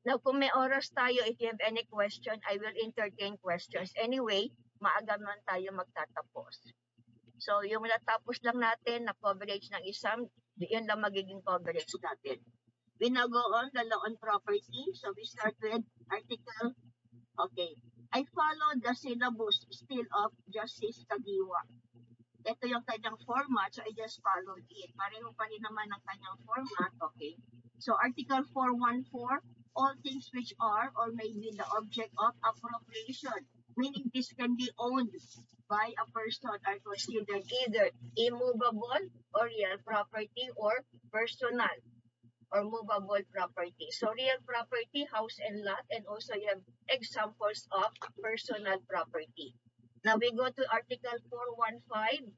Now, kung may oras tayo, if you have any question, I will entertain questions. Anyway, maaga man tayo magtatapos. So, yung natapos lang natin na coverage ng exam, yun lang magiging coverage natin. We now go on the law on property. So, we start with article. Okay. I follow the syllabus still of Justice Tagiwa. Ito yung kanyang format, so I just followed it. Pareho pa rin naman ang kanyang format, okay? So, Article 414, all things which are or may be the object of appropriation, meaning this can be owned by a person are considered either immovable or real property or personal or movable property. So, real property, house and lot, and also you have examples of personal property. Now, we go to Article 415.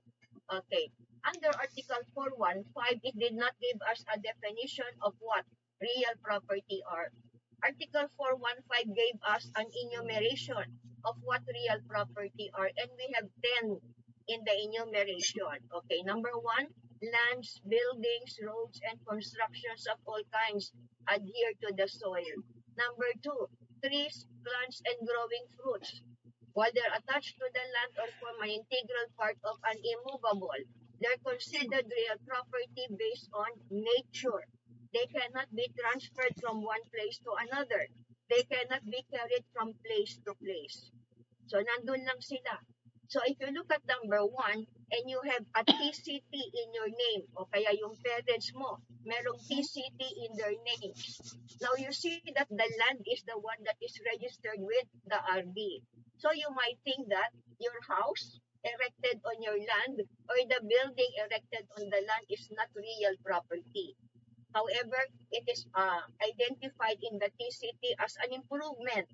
Okay. Under Article 415, it did not give us a definition of what real property are. Article 415 gave us an enumeration of what real property are, and we have 10 in the enumeration. Okay, number 1, lands, buildings, roads, and constructions of all kinds adhere to the soil. Number 2, trees, plants, and growing fruits. While they're attached to the land or form an integral part of an immovable, they're considered real property based on nature. They cannot be transferred from one place to another. They cannot be carried from place to place. So, nandun lang sila. So, if you look at number 1, and you have a TCT in your name, o kaya yung parents mo, merong TCT in their names. Now, you see that the land is the one that is registered with the RD. So, you might think that your house erected on your land or the building erected on the land is not real property. However, it is identified in the TCT as an improvement.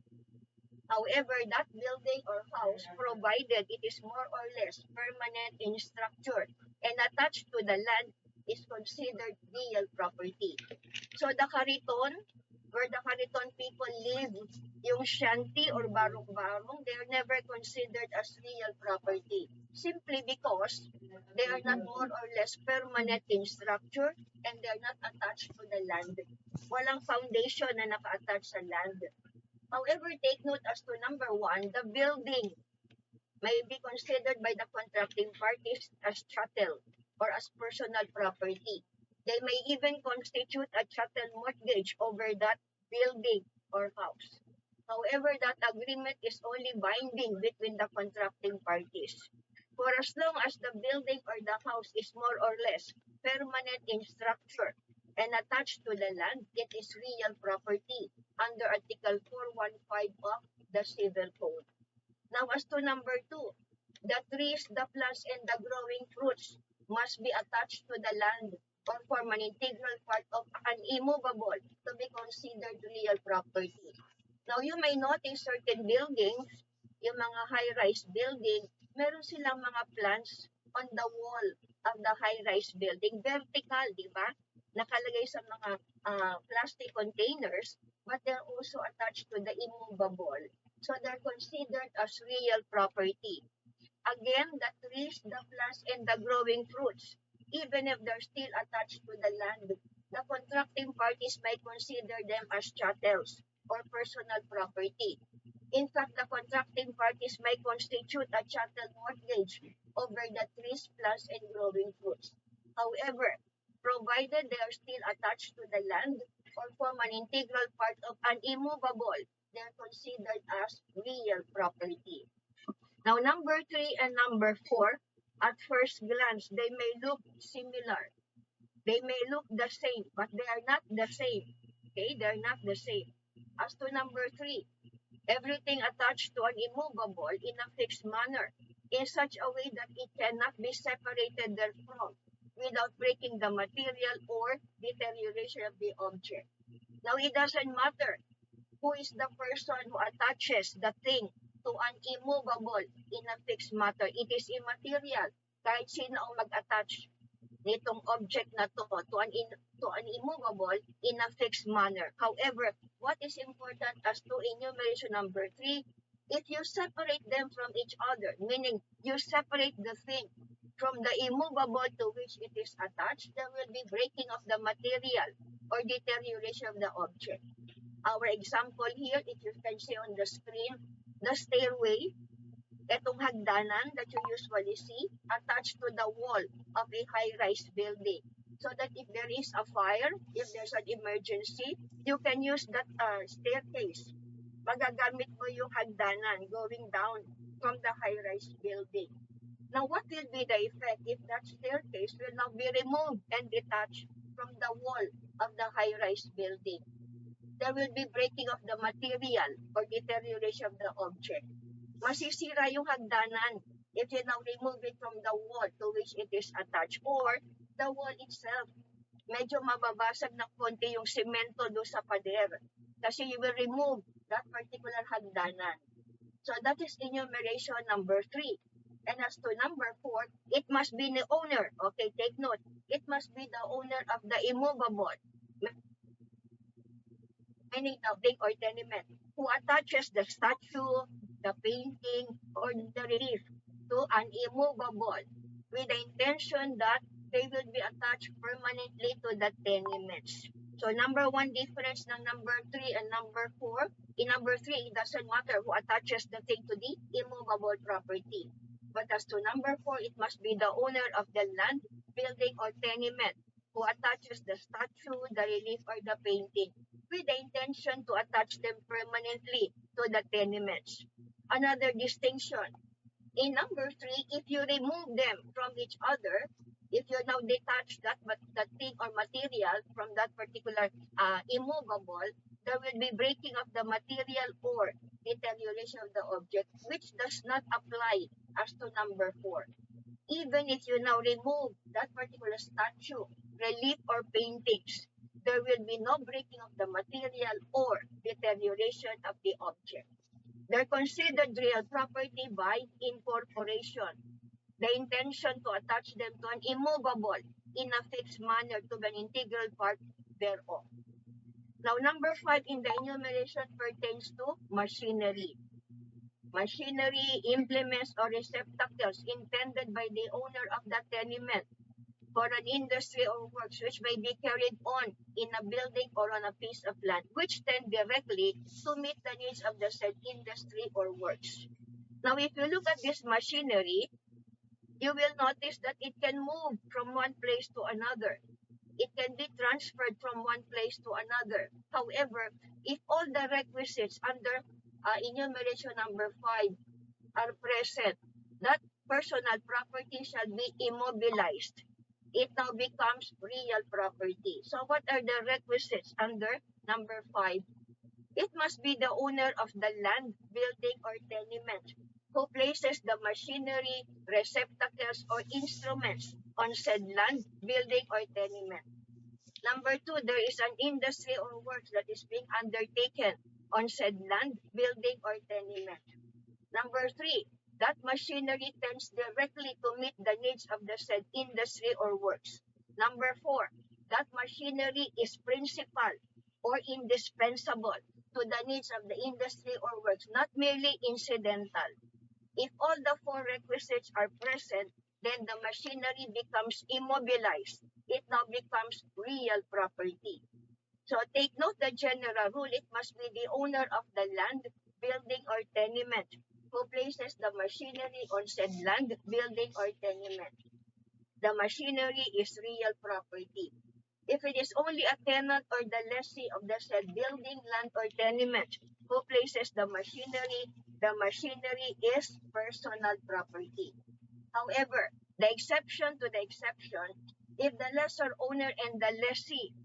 However, that building or house, provided it is more or less permanent in structure and attached to the land, is considered real property. So the Kariton, where the Kariton people live, yung shanty or barong-barong, they are never considered as real property. Simply because they are not more or less permanent in structure and they are not attached to the land. Walang foundation na naka-attach sa land. However, take note as to number 1, the building may be considered by the contracting parties as chattel or as personal property. They may even constitute a chattel mortgage over that building or house. However, that agreement is only binding between the contracting parties. For as long as the building or the house is more or less permanent in structure and attached to the land, it is real property under Article 415 of the Civil Code. Now, as to number 2, the trees, the plants, and the growing fruits must be attached to the land or form an integral part of an immovable to be considered real property. Now, you may notice certain buildings, yung mga high-rise building, meron silang mga plants on the wall of the high-rise building, vertical, di ba? Nakalagay sa mga plastic containers, but they're also attached to the immovable. So they're considered as real property. Again, the trees, the plants, and the growing fruits, even if they're still attached to the land, the contracting parties may consider them as chattels or personal property. In fact, the contracting parties may constitute a chattel mortgage over the trees, plants, and growing fruits. However, provided they are still attached to the land or form an integral part of an immovable, they are considered as real property. Now, number 3 and number 4, at first glance, they may look similar. They may look the same, but they are not the same. Okay, they are not the same. As to number 3, everything attached to an immovable in a fixed manner in such a way that it cannot be separated therefrom without breaking the material or deterioration of the object. Now, it doesn't matter who is the person who attaches the thing to an immovable in a fixed matter. It is immaterial kahit sino ang mag-attach nitong object na to an immovable in a fixed manner. However, what is important as to enumeration number 3, if you separate them from each other, meaning you separate the thing from the immovable to which it is attached, there will be breaking of the material or deterioration of the object. Our example here, if you can see on the screen, the stairway, itong hagdanan that you usually see attached to the wall of a high-rise building. So that if there is a fire, if there's an emergency, you can use that staircase. Magagamit mo yung hagdanan going down from the high-rise building. Now, what will be the effect if that staircase will now be removed and detached from the wall of the high-rise building? There will be breaking of the material or deterioration of the object. Masisira yung hagdanan if you now remove it from the wall to which it is attached, or the wall itself. Medyo mababasag ng konti yung semento doon sa pader kasi you will remove that particular hagdanan. So that is enumeration number 3. And as to number 4, it must be the owner. Okay, take note. It must be the owner of the immovable, any building or tenement, who attaches the statue, the painting, or the relief to an immovable with the intention that they will be attached permanently to the tenements. So number 1 difference ng number 3 and number 4. In number 3, it doesn't matter who attaches the thing to the immovable property. But as to number 4, it must be the owner of the land, building, or tenement who attaches the statue, the relief, or the painting with the intention to attach them permanently to the tenements. Another distinction. In number 3, if you remove them from each other, if you now detach that thing or material from that particular immovable, there will be breaking of the material or deterioration of the object, which does not apply as to number 4. Even if you now remove that particular statue, relief, or paintings, there will be no breaking of the material or deterioration of the object. They're considered real property by incorporation. The intention to attach them to an immovable in a fixed manner to an integral part thereof. Now, number 5 in the enumeration pertains to machinery. Machinery, implements, or receptacles intended by the owner of the tenement for an industry or works which may be carried on in a building or on a piece of land, which tend directly to meet the needs of the said industry or works. Now, if you look at this machinery, you will notice that it can move from one place to another. It can be transferred from one place to another. However, if all the requisites under enumeration number 5 are present, that personal property shall be immobilized. It now becomes real property. So what are the requisites under number 5? It must be the owner of the land, building, or tenement who places the machinery, receptacles, or instruments on said land, building, or tenement. Number 2, there is an industry or works that is being undertaken on said land, building, or tenement. Number 3, that machinery tends directly to meet the needs of the said industry or works. Number 4, that machinery is principal or indispensable to the needs of the industry or works, not merely incidental. If all the 4 requisites are present, then the machinery becomes immobilized. It now becomes real property. So take note the general rule, it must be the owner of the land, building, or tenement who places the machinery on said land, building, or tenement. The machinery is real property. If it is only a tenant or the lessee of the said building, land, or tenement who places the machinery is personal property. However, the exception to the exception, if the lessor owner and the lessee,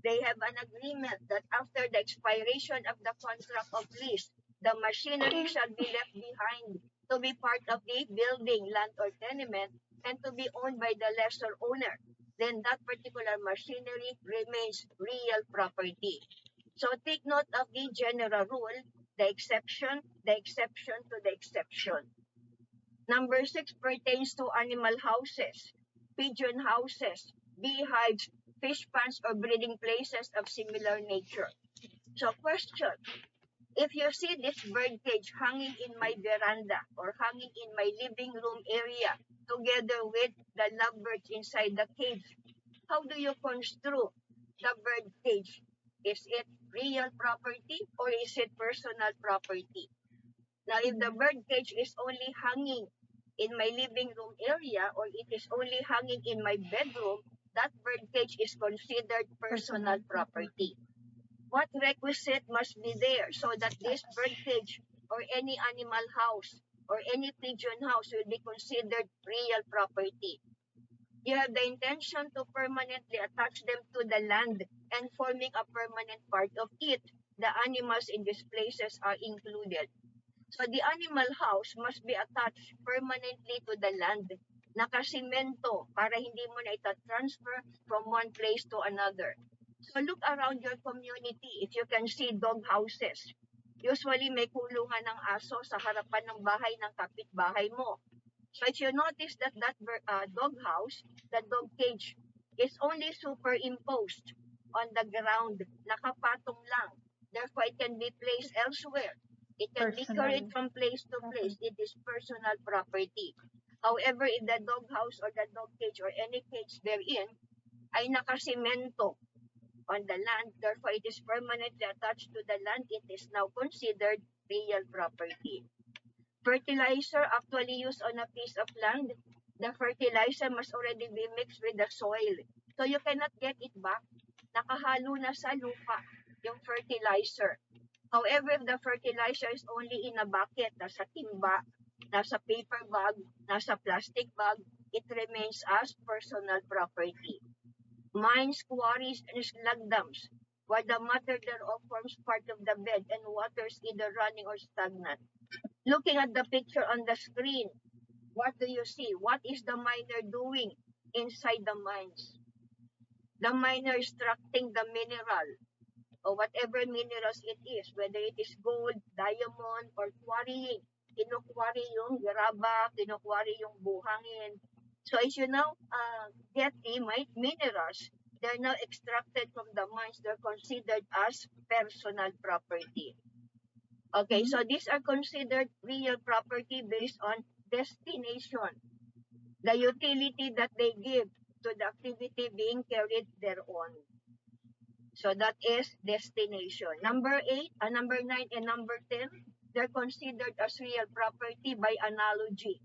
they have an agreement that after the expiration of the contract of lease, the machinery shall be left behind to be part of the building, land, or tenement and to be owned by the lessor owner, then that particular machinery remains real property. So take note of the general rule, the exception to the exception. Number 6 pertains to animal houses, pigeon houses, beehives, fish ponds, or breeding places of similar nature. So question, if you see this bird cage hanging in my veranda or hanging in my living room area together with the lovebirds inside the cage, how do you construe the bird cage? Is it real property or is it personal property? Now, if the bird cage is only hanging in my living room area or it is only hanging in my bedroom, that bird cage is considered personal property. What requisite must be there so that this bird cage or any animal house or any pigeon house will be considered real property? You have the intention to permanently attach them to the land and forming a permanent part of it. The animals in these places are included. So the animal house must be attached permanently to the land. Nakasimento para hindi mo na ita-transfer from one place to another. So look around your community if you can see dog houses. Usually may kulungan ng aso sa harapan ng bahay ng kapitbahay mo. So if you notice that dog house, the dog cage, is only superimposed on the ground, nakapatong lang. Therefore, it can be placed elsewhere. It can be carried from place to place. It is personal property. However, if the dog house or the dog cage or any cage therein ay nakasimento on the land, therefore it is permanently attached to the land, it is now considered real property. Fertilizer actually used on a piece of land, the fertilizer must already be mixed with the soil. So you cannot get it back. Nakahalo na sa lupa yung fertilizer. However, if the fertilizer is only in a bucket, nasa timba, nasa paper bag, nasa plastic bag, it remains as personal property. Mines, quarries, and slag dams, where the matter thereof forms part of the bed and water is either running or stagnant. Looking at the picture on the screen, what do you see? What is the miner doing inside the mines? The miner is extracting the mineral or whatever minerals it is, whether it is gold, diamond, or quarrying. Kinukwari yung graba, kinukwari yung buhangin. So as you now get the minerals, they're now extracted from the mines. They're considered as personal property. Okay, so these are considered real property based on destination, the utility that they give to the activity being carried thereon. So that is destination. Number 9, and number 10, they're considered as real property by analogy.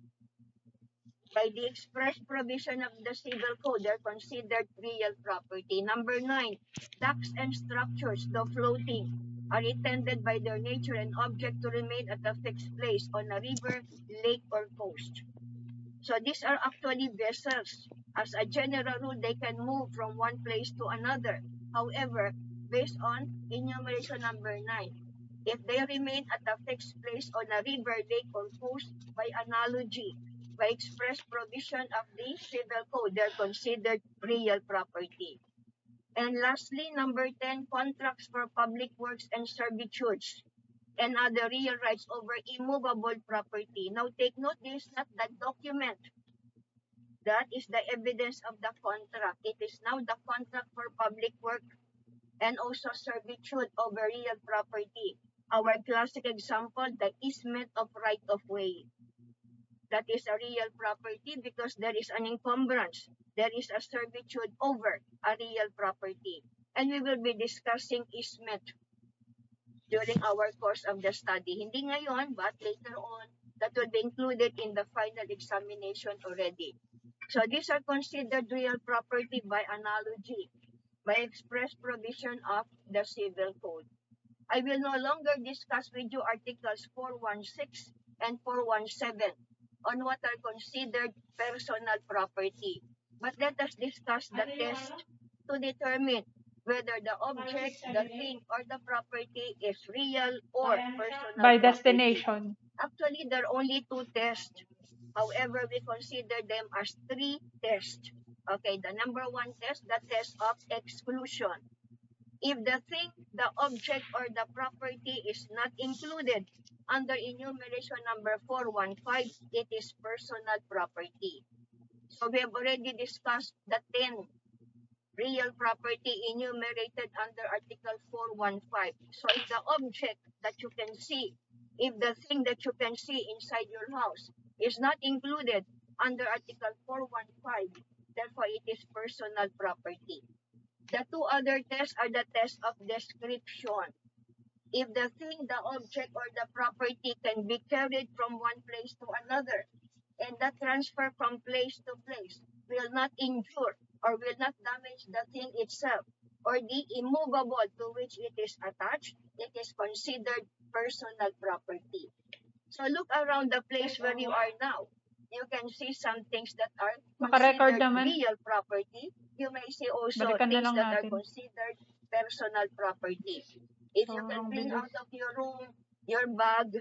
By the express provision of the Civil Code, they're considered real property. Number 9, docks and structures, though floating, are intended by their nature and object to remain at a fixed place on a river, lake, or coast. So these are actually vessels. As a general rule, they can move from one place to another. However, based on enumeration number 9, if they remain at a fixed place on a river, lake, or coast, by analogy, by express provision of the Civil Code, they're considered real property. And lastly, number 10, contracts for public works and servitudes and other real rights over immovable property. Now take note, this is not the document. That is the evidence of the contract. It is now the contract for public work and also servitude over real property. Our classic example, the easement of right of way. That is a real property because there is an encumbrance. There is a servitude over a real property. And we will be discussing easement during our course of the study. Hindi ngayon, but later on, that will be included in the final examination already. So these are considered real property by analogy, by express provision of the Civil Code. I will no longer discuss with you Articles 416 and 417 on what are considered personal property. But let us discuss the test to determine whether the object, the thing, or the property is real or personal By property. destination. Actually, there are only 2 tests. However, we consider them as 3 tests. Okay, the number 1 test, the test of exclusion. If the thing, the object, or the property is not included under enumeration number 415, it is personal property. So we have already discussed the 10 real property enumerated under Article 415. So if the object that you can see, if the thing that you can see inside your house is not included under Article 415, therefore it is personal property. The two other tests are the test of description. If the thing, the object, or the property can be carried from one place to another, and the transfer from place to place will not injure or will not damage the thing itself, or the immovable to which it is attached, it is considered personal property. So look around the place where you are now. You can see some things that are Naka-record considered naman. real property. You may see also Balikan na things lang that are natin. considered personal property. If you can Sobrang bring bilis. out of your room your bag,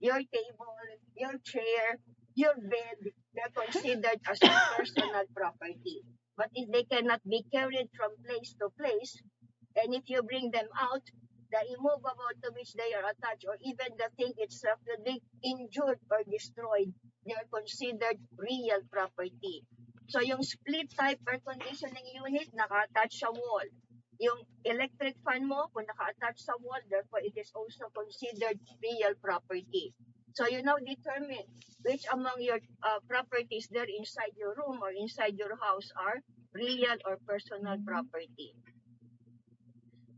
your table, your chair, your bed, they're considered as personal property. But if they cannot be carried from place to place, and if you bring them out, the immovable to which they are attached, or even the thing itself, will be injured or destroyed. They are considered real property. So yung split type air conditioning unit, naka-attach sa wall. Yung electric fan mo, kung naka-attach sa wall, therefore it is also considered real property. So you now determine which among your properties there inside your room or inside your house are real or personal property.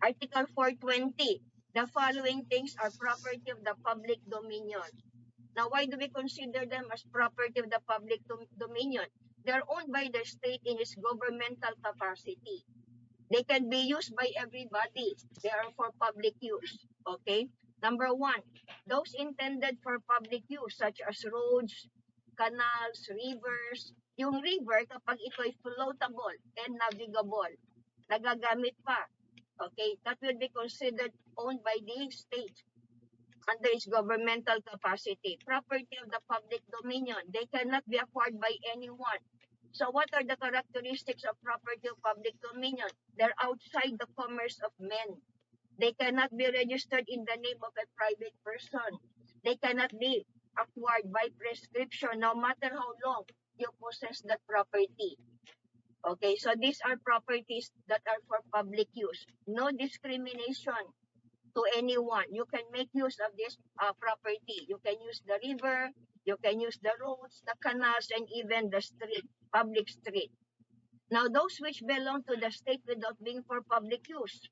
Article 420, the following things are property of the public dominion. Now, why do we consider them as property of the public dominion? They are owned by the state in its governmental capacity. They can be used by everybody. They are for public use. Okay? Number one, those intended for public use such as roads, canals, rivers. Yung river, kapag ito ay floatable and navigable, nagagamit pa. Okay, that will be considered owned by the state under its governmental capacity. Property of the public dominion. They cannot be acquired by anyone. So what are the characteristics of property of public dominion? They're outside the commerce of men. They cannot be registered in the name of a private person. They cannot be acquired by prescription no matter how long you possess that property. Okay, so these are properties that are for public use. No discrimination to anyone. You can make use of this property. You can use the river, you can use the roads, the canals, and even the street, public street. Now, those which belong to the state without being for public use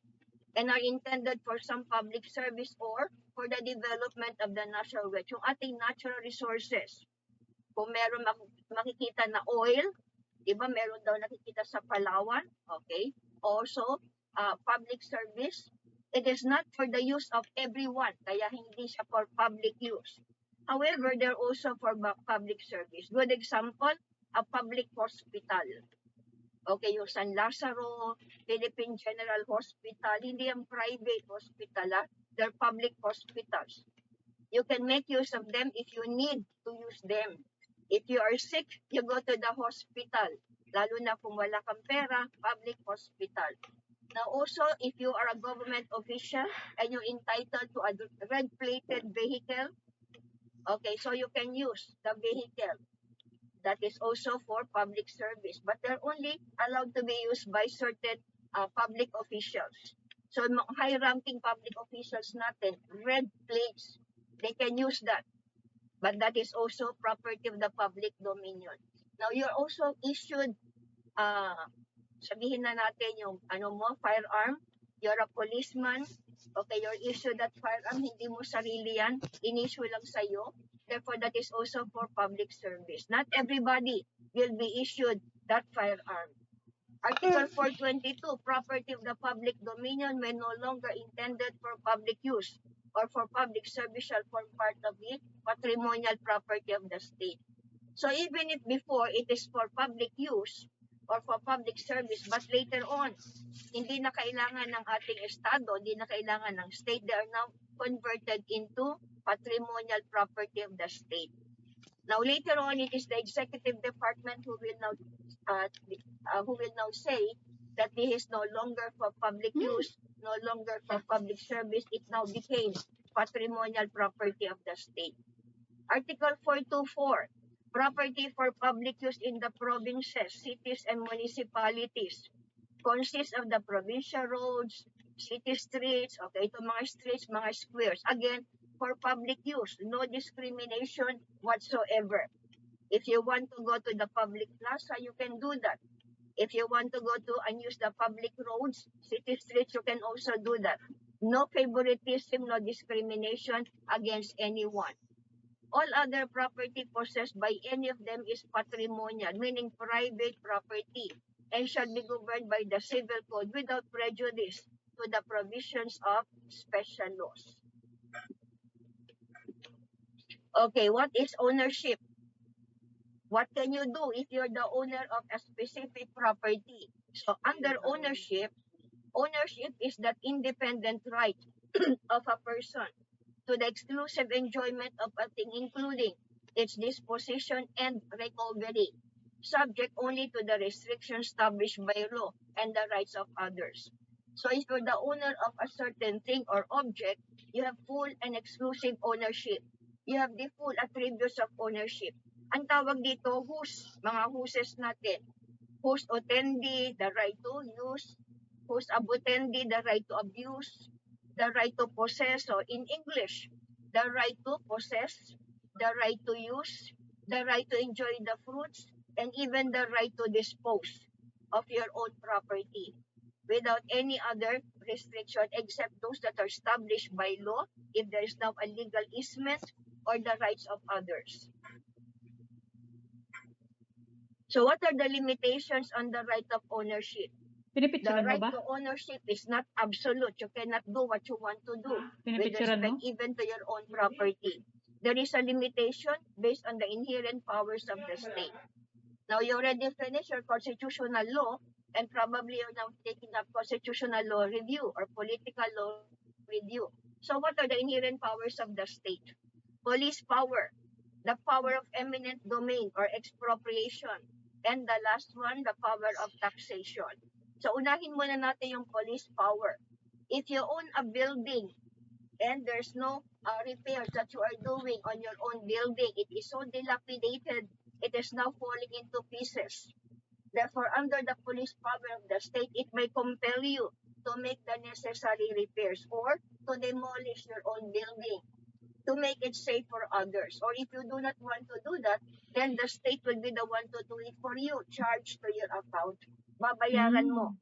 and are intended for some public service or for the development of the natural wealth, yung ating natural resources. Kung meron makikita na oil, diba meron daw nakikita sa Palawan, okay? Also, public service, it is not for the use of everyone, kaya hindi siya for public use. However, they're also for public service. Good example, a public hospital. Okay, yung San Lazaro, Philippine General Hospital, hindi yung private hospital, they're public hospitals. You can make use of them if you need to use them. If you are sick, you go to the hospital. Lalo na kung wala kang pera, public hospital. Now also, if you are a government official and you're entitled to a red-plated vehicle, okay, so you can use the vehicle. That is also for public service. But they're only allowed to be used by certain public officials. So high-ranking public officials natin, red plates, they can use that. But that is also property of the public dominion. Now, you're also issued, sabihin na natin yung firearm. You're a policeman. Okay, you're issued that firearm. Hindi mo sarili yan. In-issue lang sa'yo. Therefore, that is also for public service. Not everybody will be issued that firearm. Article 422, property of the public dominion when no longer intended for public use or for public service shall form part of the patrimonial property of the state. So even if before it is for public use or for public service, but later on, hindi na kailangan ng ating estado, hindi na kailangan ng state, they are now converted into patrimonial property of the state. Now later on, it is the executive department who will now say that this is no longer for public use, no longer for public service. It now became patrimonial property of the state. Article 424, property for public use in the provinces, cities, and municipalities consists of the provincial roads, city streets, okay, ito mga streets, mga squares. Again, for public use, no discrimination whatsoever. If you want to go to the public plaza, you can do that. If you want to go to and use the public roads, city streets, you can also do that. No favoritism, no discrimination against anyone. All other property possessed by any of them is patrimonial, meaning private property, and shall be governed by the civil code without prejudice to the provisions of special laws. Okay, what is ownership? What can you do if you're the owner of a specific property? So under ownership is that independent right of a person to the exclusive enjoyment of a thing, including its disposition and recovery, subject only to the restrictions established by law and the rights of others. So if you're the owner of a certain thing or object, you have full and exclusive ownership. You have the full attributes of ownership. Ang tawag dito, whose, mga whoses natin. Whose utendi, the right to use. Whose abutendi, the right to abuse. The right to possess, so in English, the right to possess, the right to use, the right to enjoy the fruits, and even the right to dispose of your own property without any other restriction except those that are established by law, if there is now a legal easement, or the rights of others. So what are the limitations on the right of ownership? The Pinipicturean mo right ba? to ownership is not absolute. You cannot do what you want to do with Pinipicturean respect mo? even to your own property. There is a limitation based on the inherent powers of the state. Now, you already finished your constitutional law, and probably you're now taking up constitutional law review or political law review. So what are the inherent powers of the state? Police power, the power of eminent domain or expropriation, and the last one, the power of taxation. So unahin muna natin yung police power. If you own a building and there's no repairs that you are doing on your own building, it is so dilapidated, it is now falling into pieces. Therefore, under the police power of the state, it may compel you to make the necessary repairs or to demolish your own building to make it safe for others. Or if you do not want to do that, then the state will be the one to do it for you, charged to your account. Babayaran mo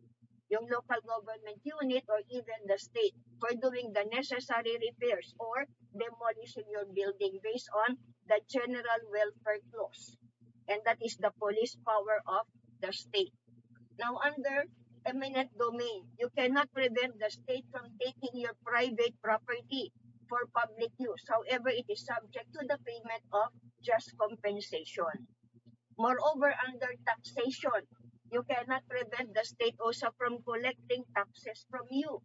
yung local government unit or even the state for doing the necessary repairs or demolishing your building based on the general welfare clause. And that is the police power of the state. Now, under eminent domain, you cannot prevent the state from taking your private property for public use. However, it is subject to the payment of just compensation. Moreover, under taxation, you cannot prevent the state also from collecting taxes from you.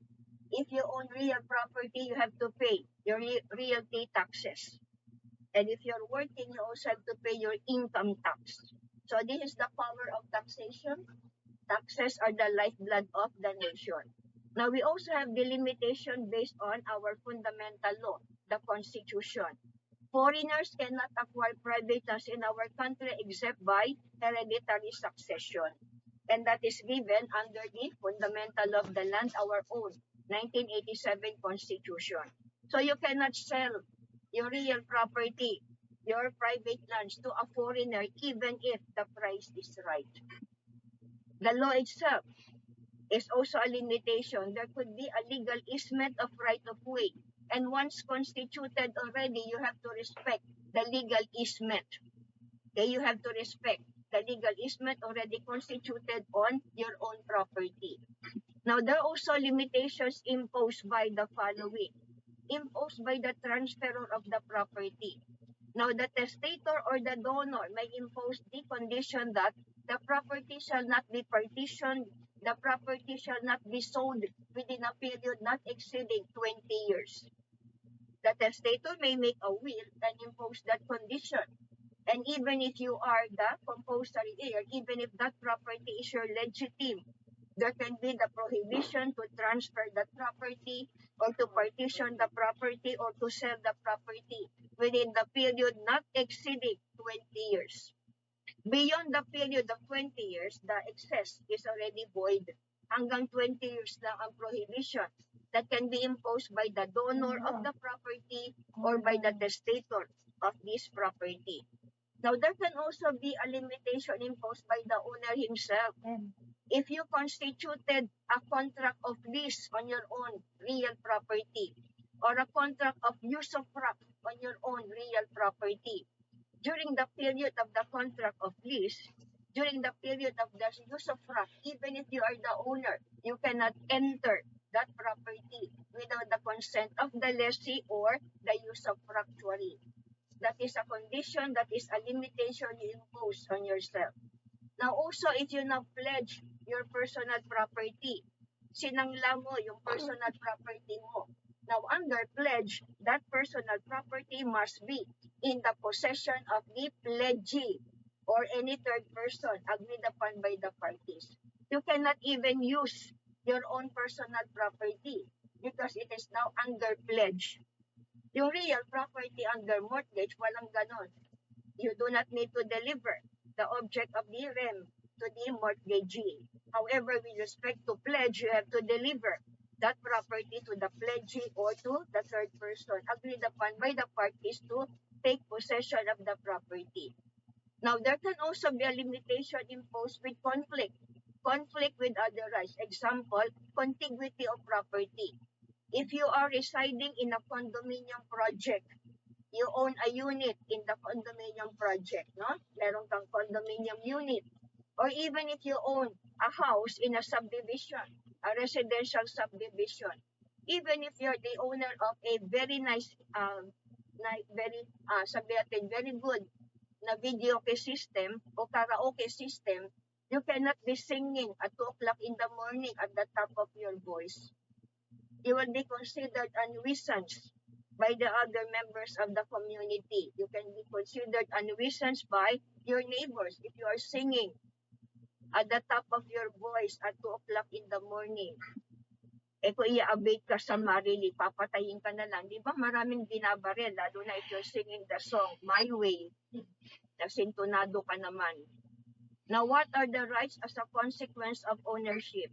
If you own real property, you have to pay your realty taxes. And if you're working, you also have to pay your income tax. So this is the power of taxation. Taxes are the lifeblood of the nation. Now, we also have the limitation based on our fundamental law, the Constitution. Foreigners cannot acquire private lands in our country except by hereditary succession. And that is given under the Fundamental Law of the Land, our own 1987 Constitution. So you cannot sell your real property, your private lands to a foreigner even if the price is right. The law itself is also a limitation. There could be a legal easement of right of way. And once constituted already, you have to respect the legal easement. Okay, you have to respect the legal easement already constituted on your own property. Now, there are also limitations imposed by the following. Imposed by the transferor of the property. Now, the testator or the donor may impose the condition that the property shall not be partitioned, the property shall not be sold within a period not exceeding 20 years. The testator may make a will and impose that condition. And even if you are the compulsory heir, even if that property is your legitimate, there can be the prohibition to transfer the property or to partition the property or to sell the property within the period not exceeding 20 years. Beyond the period of 20 years, the excess is already void. Hanggang 20 years lang ang prohibition that can be imposed by the donor of the property or by the testator of this property. Now, there can also be a limitation imposed by the owner himself. If you constituted a contract of lease on your own real property or a contract of usufruct on your own real property, during the period of the contract of lease, during the period of the usufruct, even if you are the owner, you cannot enter that property without the consent of the lessee or the usufructuary. That is a condition, that is a limitation you impose on yourself. Now also, if you now pledge your personal property, sinangla mo yung personal property mo. Now under pledge, that personal property must be in the possession of the pledgee or any third person agreed upon by the parties. You cannot even use your own personal property because it is now under pledge. Yung real property under mortgage, walang ganon. You do not need to deliver the object of the rem to the mortgagee. However, with respect to pledge, you have to deliver that property to the pledgee or to the third person agreed upon by the parties to take possession of the property. Now, there can also be a limitation imposed with conflict with other rights. Example, contiguity of property. If you are residing in a condominium project, you own a unit in the condominium project, no? Meron kang condominium unit. Or even if you own a house in a subdivision, a residential subdivision, even if you're the owner of a very nice, very good na videoke system o karaoke system, you cannot be singing at 2 o'clock in the morning at the top of your voice. You will be considered a nuisance by the other members of the community. You can be considered a nuisance by your neighbors if you are singing at the top of your voice at 2 o'clock in the morning. Eh kung i-abate ka sa marili, papatayin ka na lang. Di ba maraming binabaril, lalo na if you're singing the song, My Way, nasintonado ka naman. Now, what are the rights as a consequence of ownership?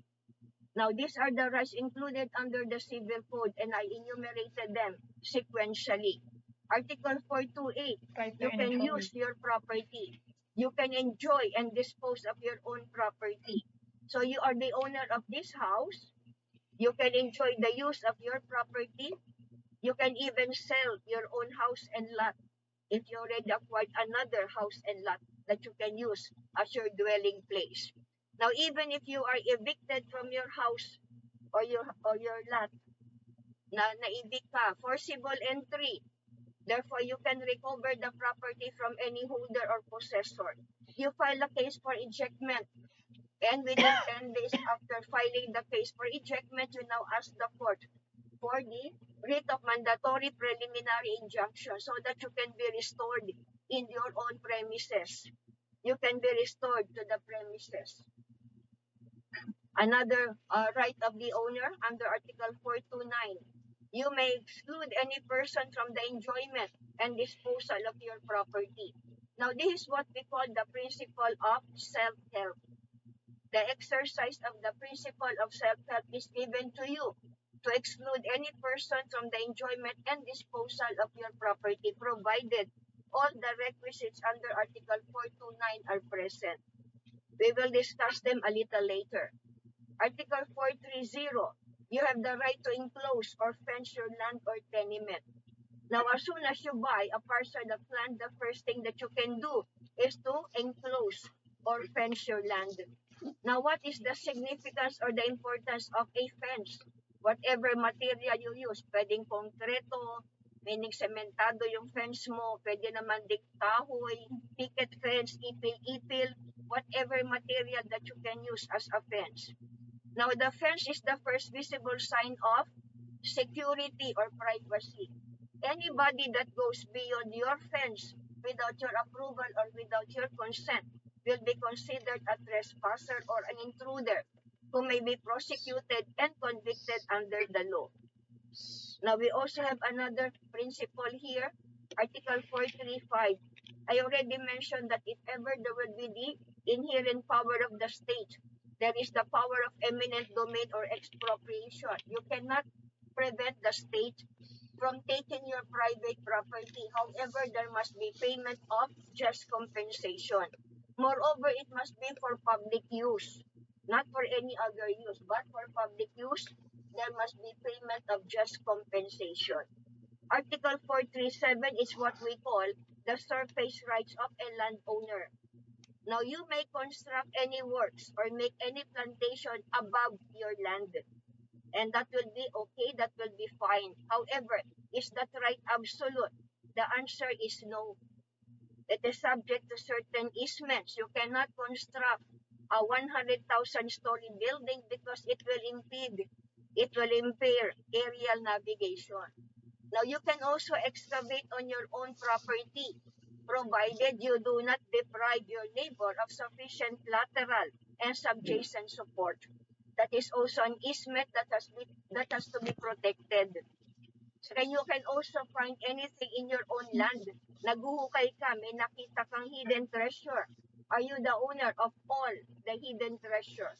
Now, these are the rights included under the Civil Code, and I enumerated them sequentially. Article 428, you can use your property. You can enjoy and dispose of your own property. So you are the owner of this house. You can enjoy the use of your property. You can even sell your own house and lot if you already acquired another house and lot that you can use as your dwelling place. Now, even if you are evicted from your house or your lot, na-evict ka, forcible entry, therefore you can recover the property from any holder or possessor. You file a case for ejectment, and within 10 days after filing the case for ejectment, you now ask the court for the writ of mandatory preliminary injunction so that you can be restored in your own premises. You can be restored to the premises. Another right of the owner under Article 429, you may exclude any person from the enjoyment and disposal of your property. Now, this is what we call the principle of self-help. The exercise of the principle of self-help is given to you to exclude any person from the enjoyment and disposal of your property, provided all the requisites under Article 429 are present. We will discuss them a little later. Article 430, you have the right to enclose or fence your land or tenement. Now, as soon as you buy a parcel of land, the first thing that you can do is to enclose or fence your land. Now, what is the significance or the importance of a fence? Whatever material you use, pwedeng konkreto, meaning sementado yung fence mo, pwede naman ding kahoy, picket fence, ipil-ipil, whatever material that you can use as a fence. Now, the fence is the first visible sign of security or privacy. Anybody that goes beyond your fence without your approval or without your consent will be considered a trespasser or an intruder who may be prosecuted and convicted under the law. Now, we also have another principle here, Article 435. I already mentioned that if ever there will be the inherent power of the state, there is the power of eminent domain or expropriation. You cannot prevent the state from taking your private property. However, there must be payment of just compensation. Moreover, it must be for public use, not for any other use, but for public use, there must be payment of just compensation. Article 437 is what we call the surface rights of a landowner. Now, you may construct any works or make any plantation above your land, and that will be okay, that will be fine. However, is that right absolute? The answer is no. It is subject to certain easements. You cannot construct a 100,000-story building because it will impair aerial navigation. Now, you can also excavate on your own property, provided you do not deprive your neighbor of sufficient lateral and subjacent support. That is also an easement that has to be protected. So then you can also find anything in your own land. Naguhukay ka, may nakita kang hidden treasure. Are you the owner of all the hidden treasure?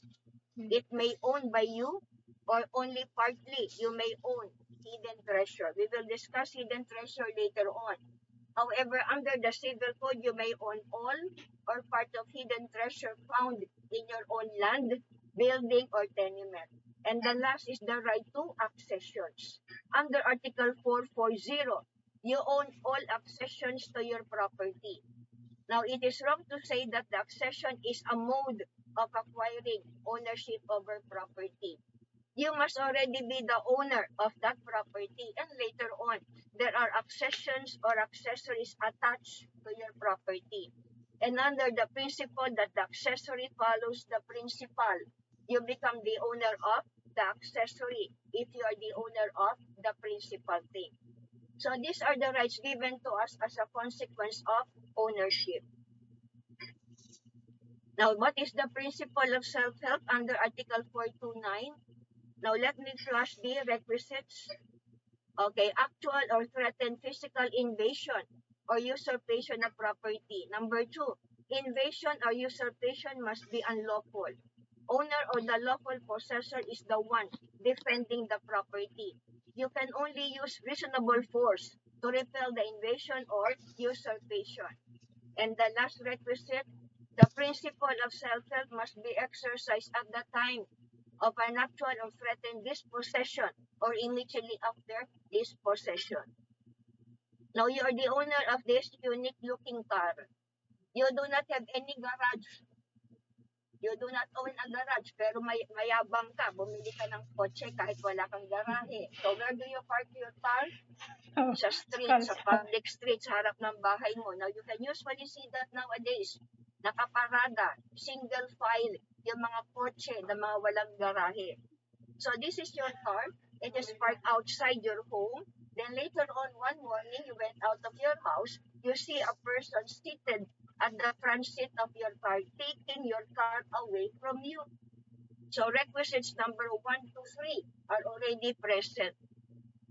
It may own by you or only partly you may own hidden treasure. We will discuss hidden treasure later on. However, under the Civil Code, you may own all or part of hidden treasure found in your own land, building, or tenement. And the last is the right to accessions. Under Article 440, you own all accessions to your property. Now, it is wrong to say that the accession is a mode of acquiring ownership over property. You must already be the owner of that property, and later on, there are accessions or accessories attached to your property. And under the principle that the accessory follows the principal, you become the owner of the accessory if you are the owner of the principal thing. So these are the rights given to us as a consequence of ownership. Now, what is the principle of self-help under Article 429? Now, let me flash the requisites. Okay, actual or threatened physical invasion or usurpation of property. Number 2, invasion or usurpation must be unlawful. Owner or the lawful possessor is the one defending the property. You can only use reasonable force to repel the invasion or usurpation. And the last requisite, the principle of self-help must be exercised at the time of an actual or threatened dispossession or immediately after dispossession. Now, you are the owner of this unique-looking car. You do not have any garage. You do not own a garage, pero mayabang ka, bumili ka ng kotse kahit wala kang garahe. So, where do you park your car? Sa street, sa public street, sa harap ng bahay mo. Now, you can usually see that nowadays. Nakaparada, single file, yung mga kotse na mga walang garahe. So, this is your car. It is parked outside your home. Then later on, one morning, you went out of your house. You see a person seated at the front seat of your car, taking your car away from you. So, requisites number 1 to 3 are already present.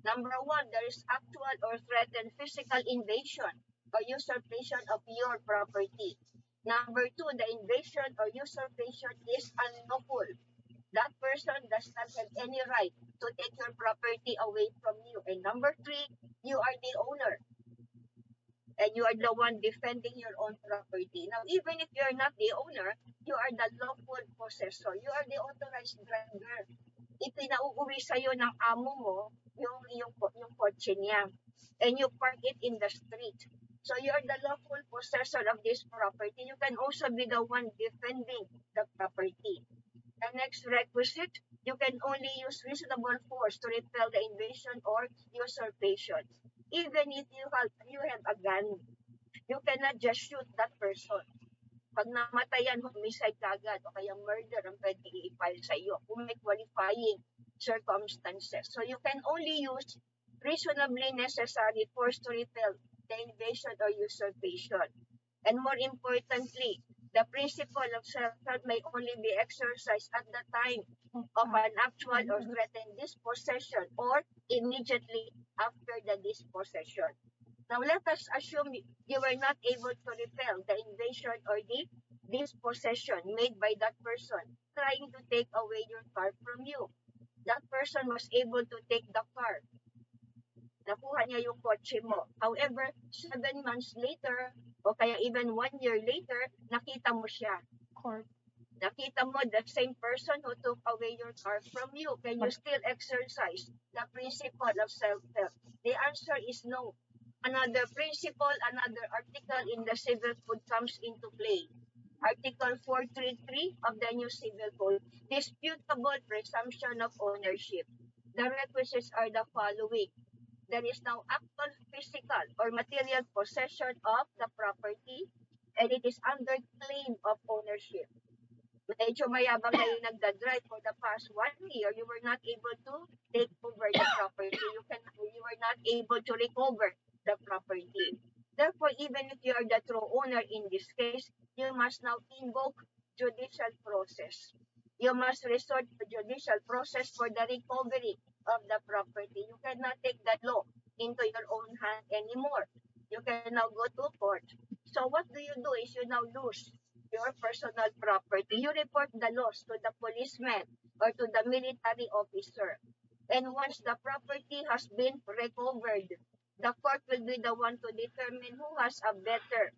Number 1, there is actual or threatened physical invasion or usurpation of your property. Number 2, the invasion or usurpation is unlawful. That person does not have any right to take your property away from you. And number 3, you are the owner. And you are the one defending your own property. Now, even if you are not the owner, you are the lawful possessor. You are the authorized driver. Ipinauuwi sa'yo ng amo mo yung kotse niya. And you park it in the street. So you are the lawful possessor of this property. You can also be the one defending the property. The next requisite, you can only use reasonable force to repel the invasion or usurpation. Even if you have a gun, you cannot just shoot that person. Pag namatayan, homicide kagad o kaya murder ang pwede i-file sa iyo kung may qualifying circumstances. So you can only use reasonably necessary force to repel the invasion or usurpation. And more importantly, the principle of self-help may only be exercised at the time of an actual or threatened dispossession or immediately after the dispossession. Now, let us assume you were not able to repel the invasion or the dispossession made by that person trying to take away your car from you. That person was able to take the car. nakuha niya yung kotse mo. However, 7 months later, o kaya even 1 year later, nakita mo siya. Court. Nakita mo the same person who took away your car from you. Can you still exercise the principle of self-help? The answer is no. Another principle, another article in the Civil Code comes into play. Article 433 of the new Civil Code, disputable presumption of ownership. The requisites are the following. There is now actual physical or material possession of the property, and it is under claim of ownership. Medyo mayabang na yung nagdadrive for the past 1 year, you were not able to take over the property. You were not able to recover the property. Therefore, even if you are the true owner in this case, you must now invoke judicial process. You must resort to judicial process for the recovery of the property. You cannot take the law into your own hand anymore. You can now go to court. So what do? Is you now lose your personal property. You report the loss to the policeman or to the military officer. And once the property has been recovered, the court will be the one to determine who has a better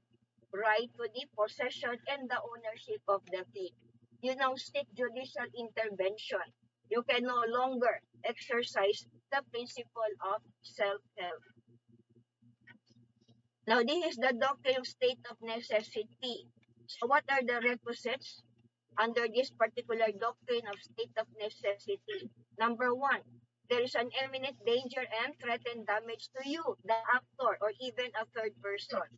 right to the possession and the ownership of the thing. You now seek judicial intervention. You can no longer exercise the principle of self-help. Now, this is the doctrine of state of necessity. So what are the requisites under this particular doctrine of state of necessity? Number 1, there is an imminent danger and threatened damage to you, the actor, or even a third person.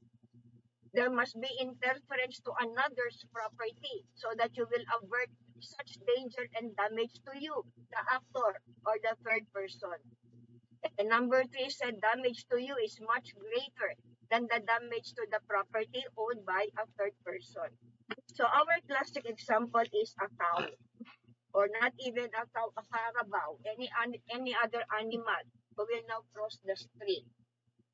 There must be interference to another's property so that you will avert such danger and damage to you, the actor, or the third person. And number 3 said damage to you is much greater than the damage to the property owned by a third person. So our classic example is a cow, or not even a cow, a carabao, any other animal who will now cross the street.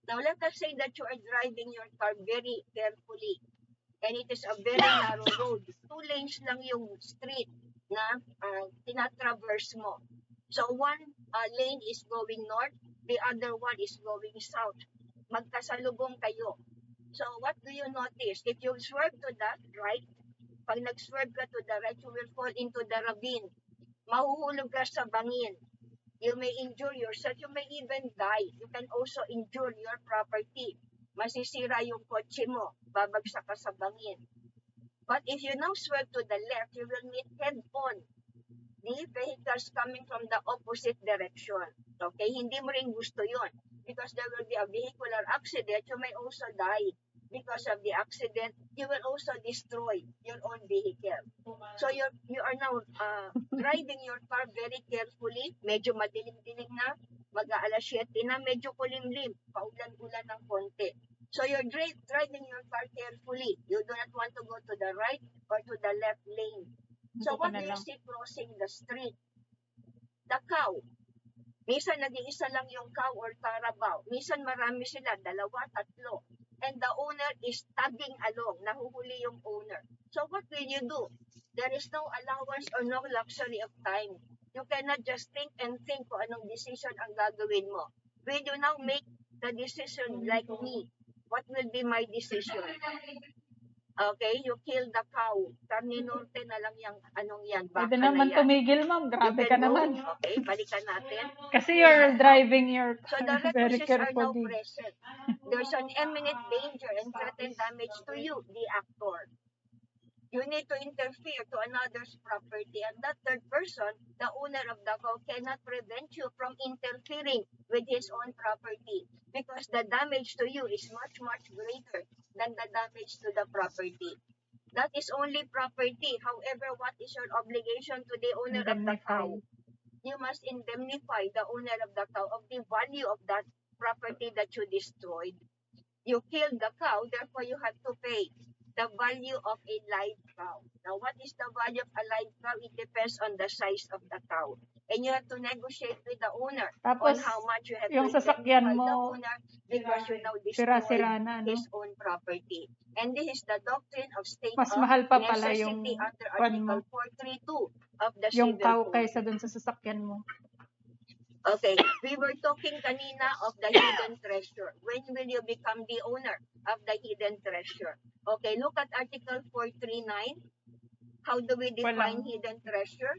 Now let us say that you are driving your car very carefully, and it is a very narrow road. 2 lanes lang yung street na tinatraverse mo. So one lane is going north, the other one is going south. Magkasalubong kayo. So what do you notice? If you swerve to the right, pag nag-swerve ka to the right, you will fall into the ravine. Mahuhulog ka sa bangin. You may injure yourself. You may even die. You can also injure your property. Masisira yung kotse mo. Babagsak ka sa bangin. But if you now swerve to the left, you will meet head-on the vehicles coming from the opposite direction. Okay? Hindi mo rin gusto yon, because there will be a vehicular accident. You may also die because of the accident. You will also destroy your own vehicle. So you are now driving your car very carefully. Medyo madilim-dilim na. Mag-aalas 7 na. Medyo kulimlim. Paulan-ulan ng konti. So you're driving your car carefully. You do not want to go to the right or to the left lane. So what do you see crossing the street? The cow. Minsan nag-iisa lang yung cow or carabao. Minsan marami sila, 2, 3. And the owner is tagging along. Nahuhuli yung owner. So what will you do? There is no allowance or no luxury of time. You cannot just think and think kung anong decision ang gagawin mo. Will you now make the decision like me? What will be my decision? Okay, you kill the cow. Carninorte na lang yung anong yan. Pwede naman tumigil, ma'am. Grabe ka naman. Okay, balikan natin. Kasi you're driving your So car the very requisites are now carefully. present. There's an imminent danger and threatened damage to you, the actor. You need to interfere to another's property, and that third person, the owner of the cow, cannot prevent you from interfering with his own property, because the damage to you is much, much greater than the damage to the property. That is only property. However, what is your obligation to the owner of the cow? You must indemnify the owner of the cow of the value of that property that you destroyed. You killed the cow, therefore you have to pay the value of a live cow. Now, what is the value of a live cow? It depends on the size of the cow. And you have to negotiate with the owner on how much you have to sasakyan indemnify mo, the owner, because you now destroyed sira-sira na, no? his own property. And this is the doctrine of state Mas of mahal pa pala yung necessity under pan mo, Article 432 of the yung Civil cow Code. kaysa dun sa sasakyan mo. Okay, we were talking kanina of the hidden treasure. When will you become the owner of the hidden treasure? Okay, look at Article 439. How do we define Walang, hidden treasure?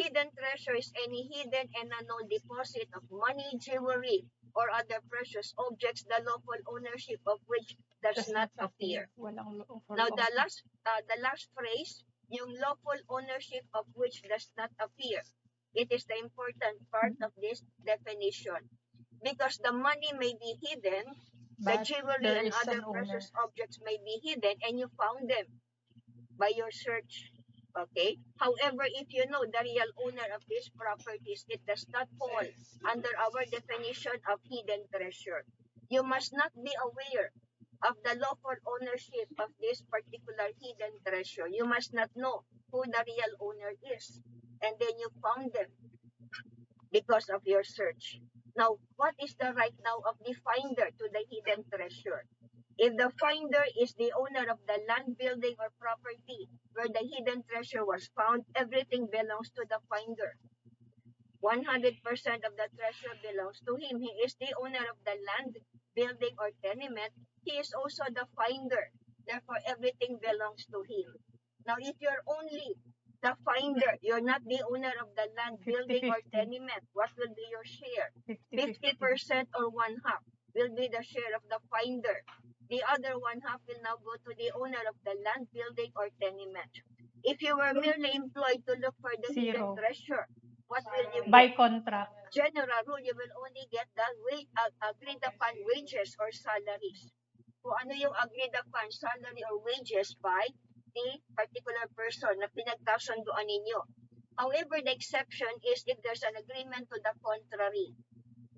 Hidden treasure is any hidden and unknown deposit of money, jewelry, or other precious objects, the lawful ownership of which does not appear. Walang lawful Now, the owner. last phrase, yung lawful ownership of which does not appear. It is the important part of this definition. Because the money may be hidden, the But jewelry there and is other an owner. precious objects may be hidden and you found them by your search. Okay? However, if you know the real owner of these properties, it does not fall under our definition of hidden treasure. You must not be aware of the lawful ownership of this particular hidden treasure. You must not know who the real owner is. And then you found them because of your search. Now, what is the right now of the finder to the hidden treasure? If the finder is the owner of the land, building, or property where the hidden treasure was found, everything belongs to the finder. 100% of the treasure belongs to him. He is the owner of the land, building, or tenement. He is also the finder. Therefore, everything belongs to him. Now, if you're only the finder, you're not the owner of the land, building, or 50-50. tenement, what will be your share? 50-50. 50% or one half will be the share of the finder. The other one half will now go to the owner of the land, building, or tenement. If you were merely employed to look for the hidden Zero. treasure, what will you By get? contract. General rule, you will only get the agreed upon wages or salaries. Kung ano yung agreed upon salary or wages by the particular person na pinagkasunduan ninyo. However, the exception is if there's an agreement to the contrary,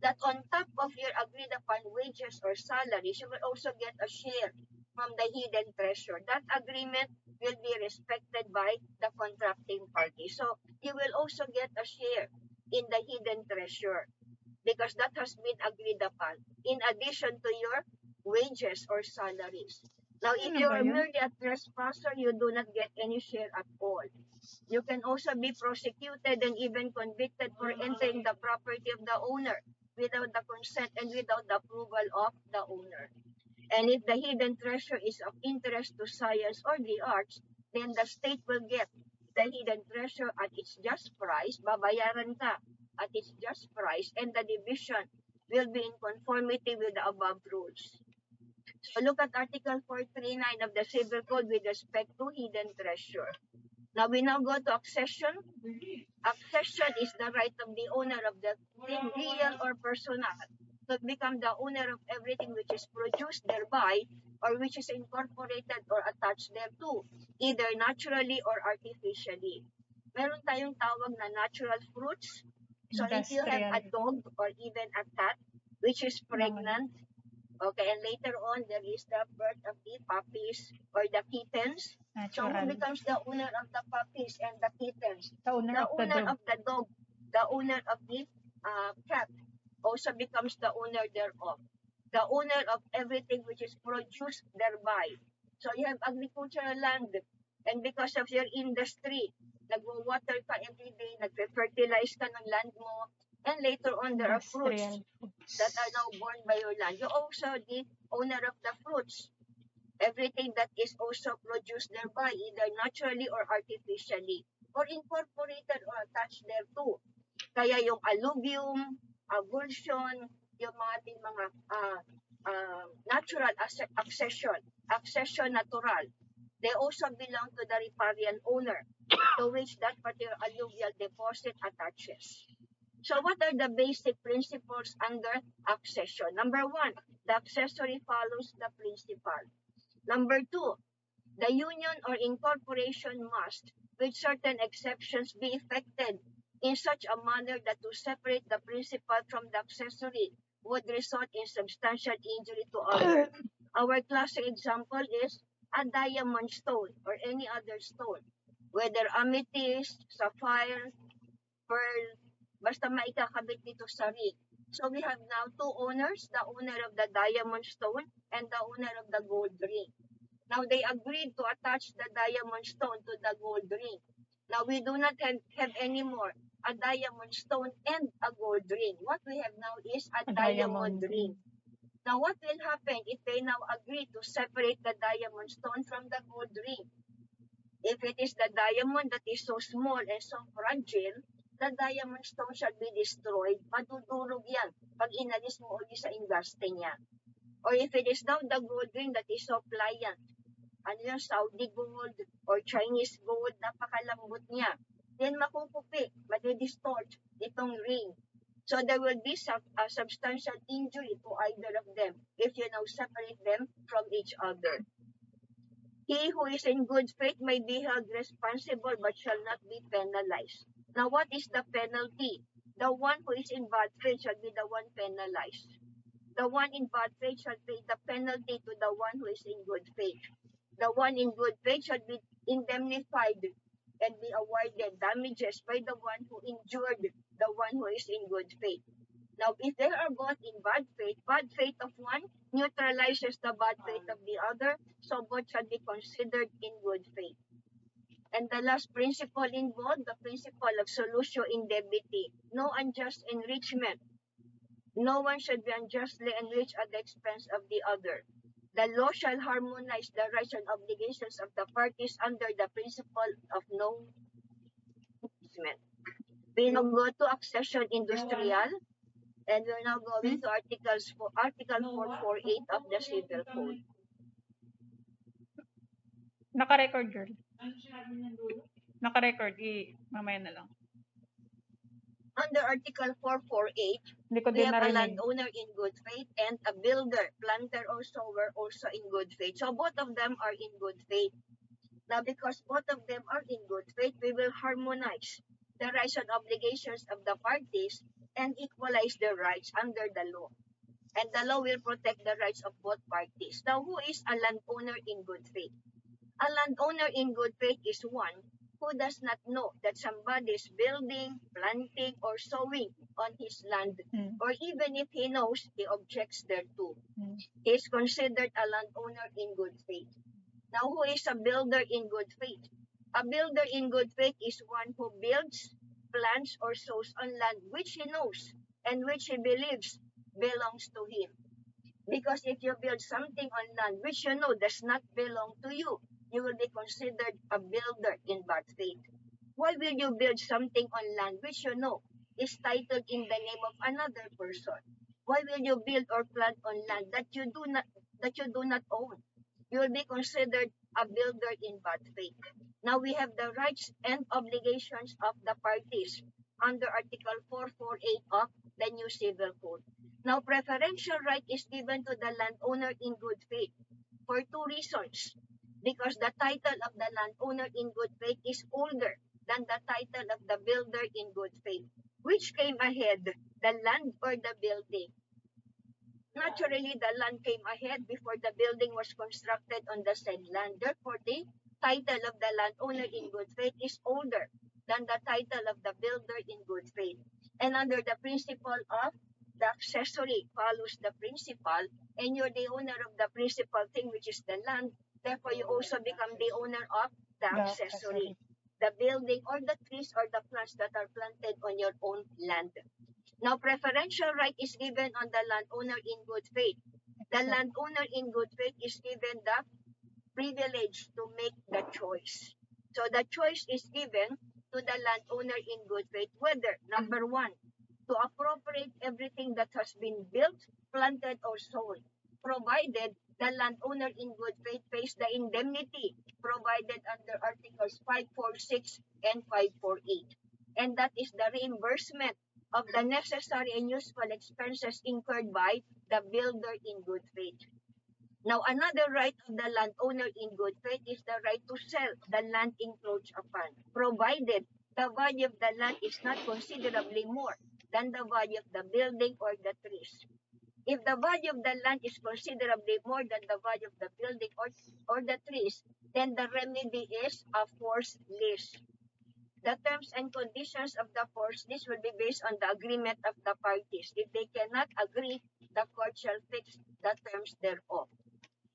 that on top of your agreed upon wages or salaries, you will also get a share from the hidden treasure. That agreement will be respected by the contracting party. So you will also get a share in the hidden treasure because that has been agreed upon in addition to your wages or salaries. Now, if you are merely a trespasser, you do not get any share at all. You can also be prosecuted and even convicted for entering the property of the owner without the consent and without the approval of the owner. And if the hidden treasure is of interest to science or the arts, then the state will get the hidden treasure at its just price, babayaran ka at its just price, and the division will be in conformity with the above rules. So look at Article 439 of the Civil Code with respect to hidden treasure. Now we now go to accession. Accession is the right of the owner of the thing, real or personal, to become the owner of everything which is produced thereby or which is incorporated or attached thereto, either naturally or artificially. Meron tayong tawag na natural fruits. So if you have a dog or even a cat which is pregnant, okay, and later on there is the birth of the puppies or the kittens. So who becomes the owner of the puppies and the kittens? The owner of the dog, the owner of the cat also becomes the owner thereof. The owner of everything which is produced thereby. So you have agricultural land, and because of your industry, nagwo-water ka every day, nagfe-fertilize ka ng land mo, and later on there are fruits that are now born by your land. You're also the owner of the fruits. Everything that is also produced thereby, either naturally or artificially, or incorporated or attached thereto. Kaya yung alluvium, avulsion, yung mga natural accession natural, they also belong to the riparian owner to which that particular alluvial deposit attaches. So what are the basic principles under accession? Number one, the accessory follows the principal. Number two, the union or incorporation must, with certain exceptions, be effected in such a manner that to separate the principal from the accessory would result in substantial injury to others. Our classic example is a diamond stone or any other stone, whether amethyst, sapphire, pearl, basta maikakabit dito sa ring. So we have now two owners, the owner of the diamond stone and the owner of the gold ring. Now they agreed to attach the diamond stone to the gold ring. Now we do not have any more a diamond stone and a gold ring. What we have now is a A diamond diamond ring. Now, what will happen if they now agree to separate the diamond stone from the gold ring? If it is the diamond that is so small and so fragile, the diamond stone shall be destroyed. Madudurog yan pag inalis mo ulit sa ingaste niya. Or if it is now the gold ring that is so pliant, ano yung Saudi gold or Chinese gold, napakalambot niya, then makukupi, madidistort itong ring. So there will be a substantial injury to either of them if you now separate them from each other. He who is in good faith may be held responsible but shall not be penalized. Now, what is the penalty? The one who is in bad faith shall be the one penalized. The one in bad faith shall pay the penalty to the one who is in good faith. The one in good faith shall be indemnified and be awarded damages by the one who injured the one who is in good faith. Now, if they are both in bad faith of one neutralizes the bad faith of the other, so both shall be considered in good faith. And the last principle involved, the principle of solutio indebiti, no unjust enrichment. No one should be unjustly enriched at the expense of the other. The law shall harmonize the rights and obligations of the parties under the principle of no enrichment. We now go to accession industrial, and we're now going to Article 448 of the Civil Code. Naka-record, girl. Naka-record. Mamaya na lang. Under Article 448, Hindi ko we din have a narinig. landowner in good faith and a builder, planter, or sower also in good faith. So both of them are in good faith. Now, because both of them are in good faith, we will harmonize the rights and obligations of the parties and equalize their rights under the law. And the law will protect the rights of both parties. Now, who is a landowner in good faith? A landowner in good faith is one who does not know that somebody is building, planting, or sowing on his land. Or even if he knows, he objects thereto. He is considered a landowner in good faith. Now, who is a builder in good faith? A builder in good faith is one who builds, plants, or sows on land which he knows and which he believes belongs to him. Because if you build something on land which you know does not belong to you, you will be considered a builder in bad faith. Why will you build something on land which you know is titled in the name of another person? Why will you build or plant on land that you do not own? You will be considered a builder in bad faith. Now we have the rights and obligations of the parties under Article 448 of the new Civil Code. Now, preferential right is given to the landowner in good faith for two reasons. Because the title of the landowner in good faith is older than the title of the builder in good faith. Which came ahead, the land or the building? Naturally, the land came ahead before the building was constructed on the said land. Therefore, the title of the landowner in good faith is older than the title of the builder in good faith. And under the principle of the accessory follows the principal, and you're the owner of the principal thing, which is the land. Therefore, you also become the owner of the accessory, the building or the trees or the plants that are planted on your own land. Now, preferential right is given on the landowner in good faith. The landowner in good faith is given the privilege to make the choice. So the choice is given to the landowner in good faith whether, number one, to appropriate everything that has been built, planted, or sold, provided the landowner in good faith pays the indemnity provided under Articles 546 and 548. And that is the reimbursement of the necessary and useful expenses incurred by the builder in good faith. Now, another right of the landowner in good faith is the right to sell the land encroached upon, provided the value of the land is not considerably more than the value of the building or the trees. If the value of the land is considerably more than the value of the building or the trees, then the remedy is a forced lease. The terms and conditions of the forced lease will be based on the agreement of the parties. If they cannot agree, the court shall fix the terms thereof.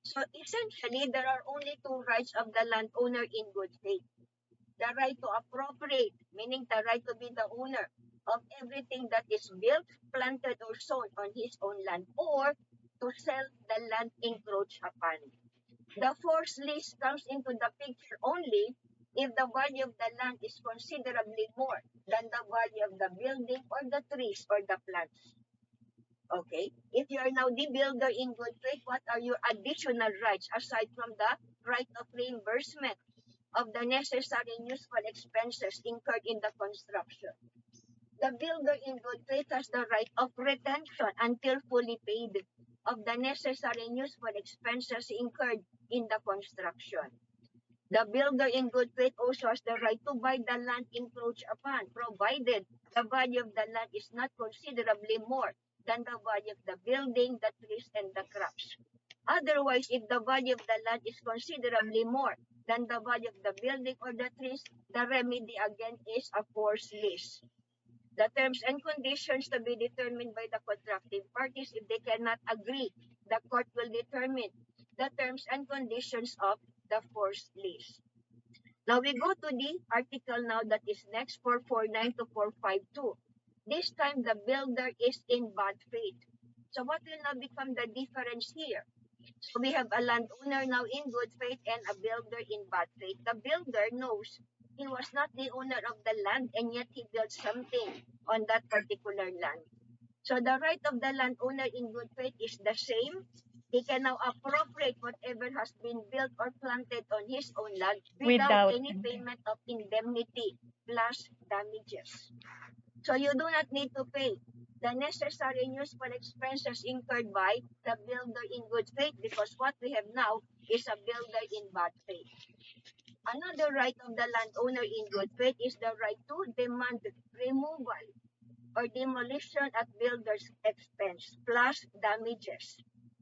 So essentially, there are only two rights of the landowner in good faith. the right to appropriate, meaning the right to be the owner of everything that is built, planted, or sown on his own land, or to sell the land encroached upon. The forced lease comes into the picture only if the value of the land is considerably more than the value of the building or the trees or the plants. Okay? If you are now the builder in good faith, what are your additional rights aside from the right of reimbursement of the necessary and useful expenses incurred in the construction? The builder in good faith has the right of retention until fully paid of the necessary and useful expenses incurred in the construction. The builder in good faith also has the right to buy the land encroached upon, provided the value of the land is not considerably more than the value of the building, the trees, and the crops. Otherwise, if the value of the land is considerably more than the value of the building or the trees, the remedy again is a forced lease. The terms and conditions to be determined by the contracting parties. If they cannot agree, the court will determine the terms and conditions of the forced lease. Now we go to the article now that is next, 449 to 452. This time the builder is in bad faith. So what will now become the difference here? So we have a landowner now in good faith and a builder in bad faith. The builder knows he was not the owner of the land and yet he built something on that particular land. So the right of the landowner in good faith is the same. He can now appropriate whatever has been built or planted on his own land without any payment of indemnity plus damages. So you do not need to pay the necessary and useful expenses incurred by the builder in good faith, because what we have now is a builder in bad faith. Another right of the landowner in good faith is the right to demand removal or demolition at builder's expense plus damages.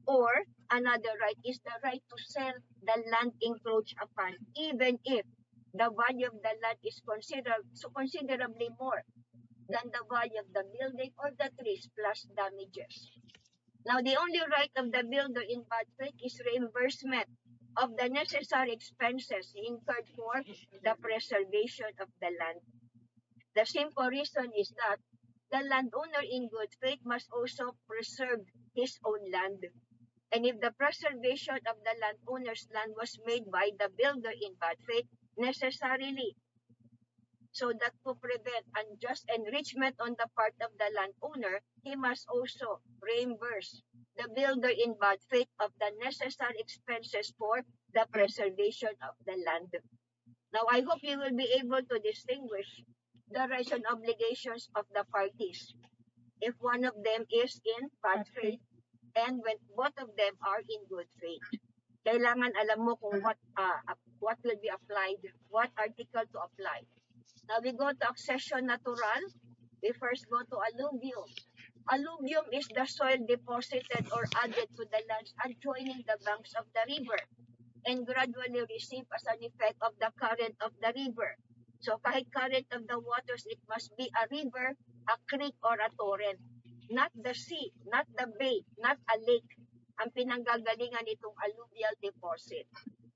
Or another right is the right to sell the land encroached upon, even if the value of the land is considerably more than the value of the building or the trees plus damages. Now, the only right of the builder in bad faith is reimbursement of the necessary expenses incurred for the preservation of the land. The simple reason is that the landowner in good faith must also preserve his own land. And if the preservation of the landowner's land was made by the builder in bad faith, necessarily, so that to prevent unjust enrichment on the part of the landowner, he must also reimburse the builder in bad faith of the necessary expenses for the preservation of the land. Now, I hope you will be able to distinguish the rights and obligations of the parties if one of them is in bad faith and when both of them are in good faith. Kailangan alam mo kung what will be applied, what article to apply. Now we go to accession natural. We first go to alluvium. Alluvium is the soil deposited or added to the lands adjoining the banks of the river and gradually received as an effect of the current of the river. So kahit current of the waters, it must be a river, a creek, or a torrent. Not the sea, not the bay, not a lake. Ang pinanggagalingan itong alluvial deposit.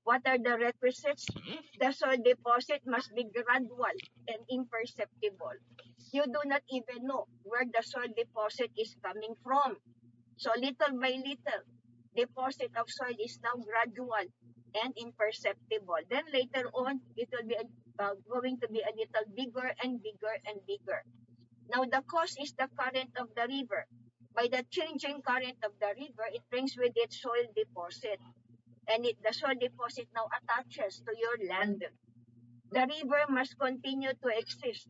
What are the requisites? The soil deposit must be gradual and imperceptible. You do not even know where the soil deposit is coming from. So little by little, deposit of soil is now gradual and imperceptible. Then later on, it will be going to be a little bigger and bigger and bigger. Now the cause is the current of the river. By the changing current of the river, it brings with it soil deposit. And the soil deposit now attaches to your land. The river must continue to exist.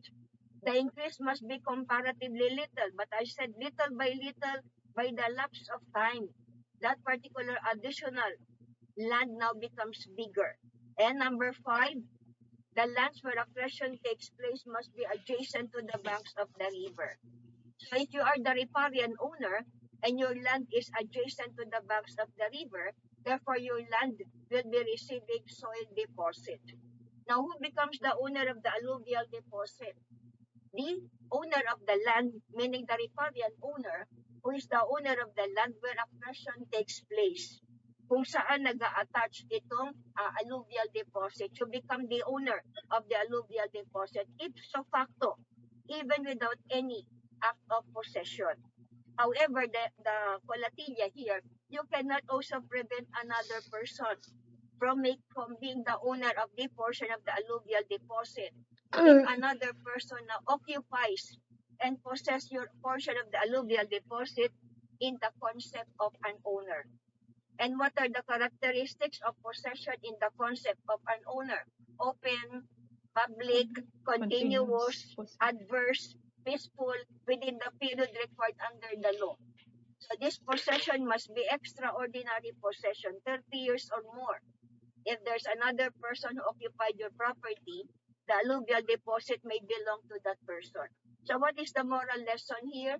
The increase must be comparatively little, but I said little by the lapse of time, that particular additional land now becomes bigger. And number 5, the lands where accretion takes place must be adjacent to the banks of the river. So if you are the riparian owner and your land is adjacent to the banks of the river, therefore your land will be receiving soil deposit. Now, who becomes the owner of the alluvial deposit? The owner of the land, meaning the riparian owner, who is the owner of the land where accretion takes place. kung saan nag-a-attach itong alluvial deposit. You become the owner of the alluvial deposit ipso facto, even without any act of possession. However, the colatilla here, you cannot also prevent another person from being the owner of the portion of the alluvial deposit. If another person now occupies and possesses your portion of the alluvial deposit in the concept of an owner. And what are the characteristics of possession in the concept of an owner? Open, public, continuous, adverse, peaceful, within the period required under the law. So this possession must be extraordinary possession, 30 years or more. If there's another person who occupied your property, the alluvial deposit may belong to that person. So what is the moral lesson here?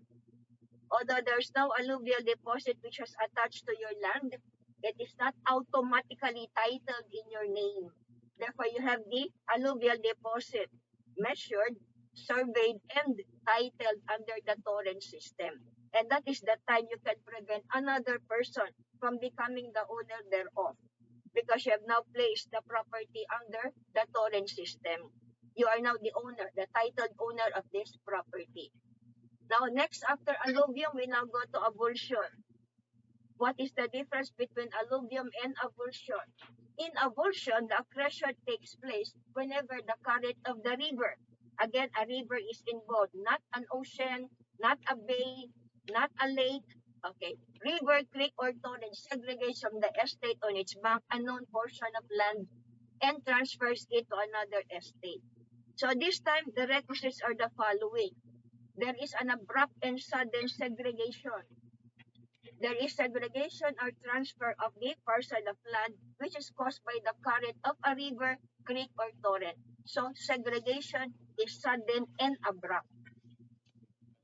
Although there's no alluvial deposit which was attached to your land, it is not automatically titled in your name. Therefore, you have the alluvial deposit measured, surveyed, and titled under the torrent system. And that is the time you can prevent another person from becoming the owner thereof, because you have now placed the property under the torrent system. You are now the owner, the titled owner of this property. Now, next after alluvium, we now go to avulsion. What is the difference between alluvium and avulsion? In avulsion, the accretion takes place whenever the current of the river, again, a river is involved, not an ocean, not a bay, not a lake, okay, river, creek, or torrent segregates from the estate on its bank a known portion of land and transfers it to another estate. So this time, the requisites are the following. There is an abrupt and sudden segregation. There is segregation or transfer of the parcel of land which is caused by the current of a river, creek, or torrent. So segregation is sudden and abrupt.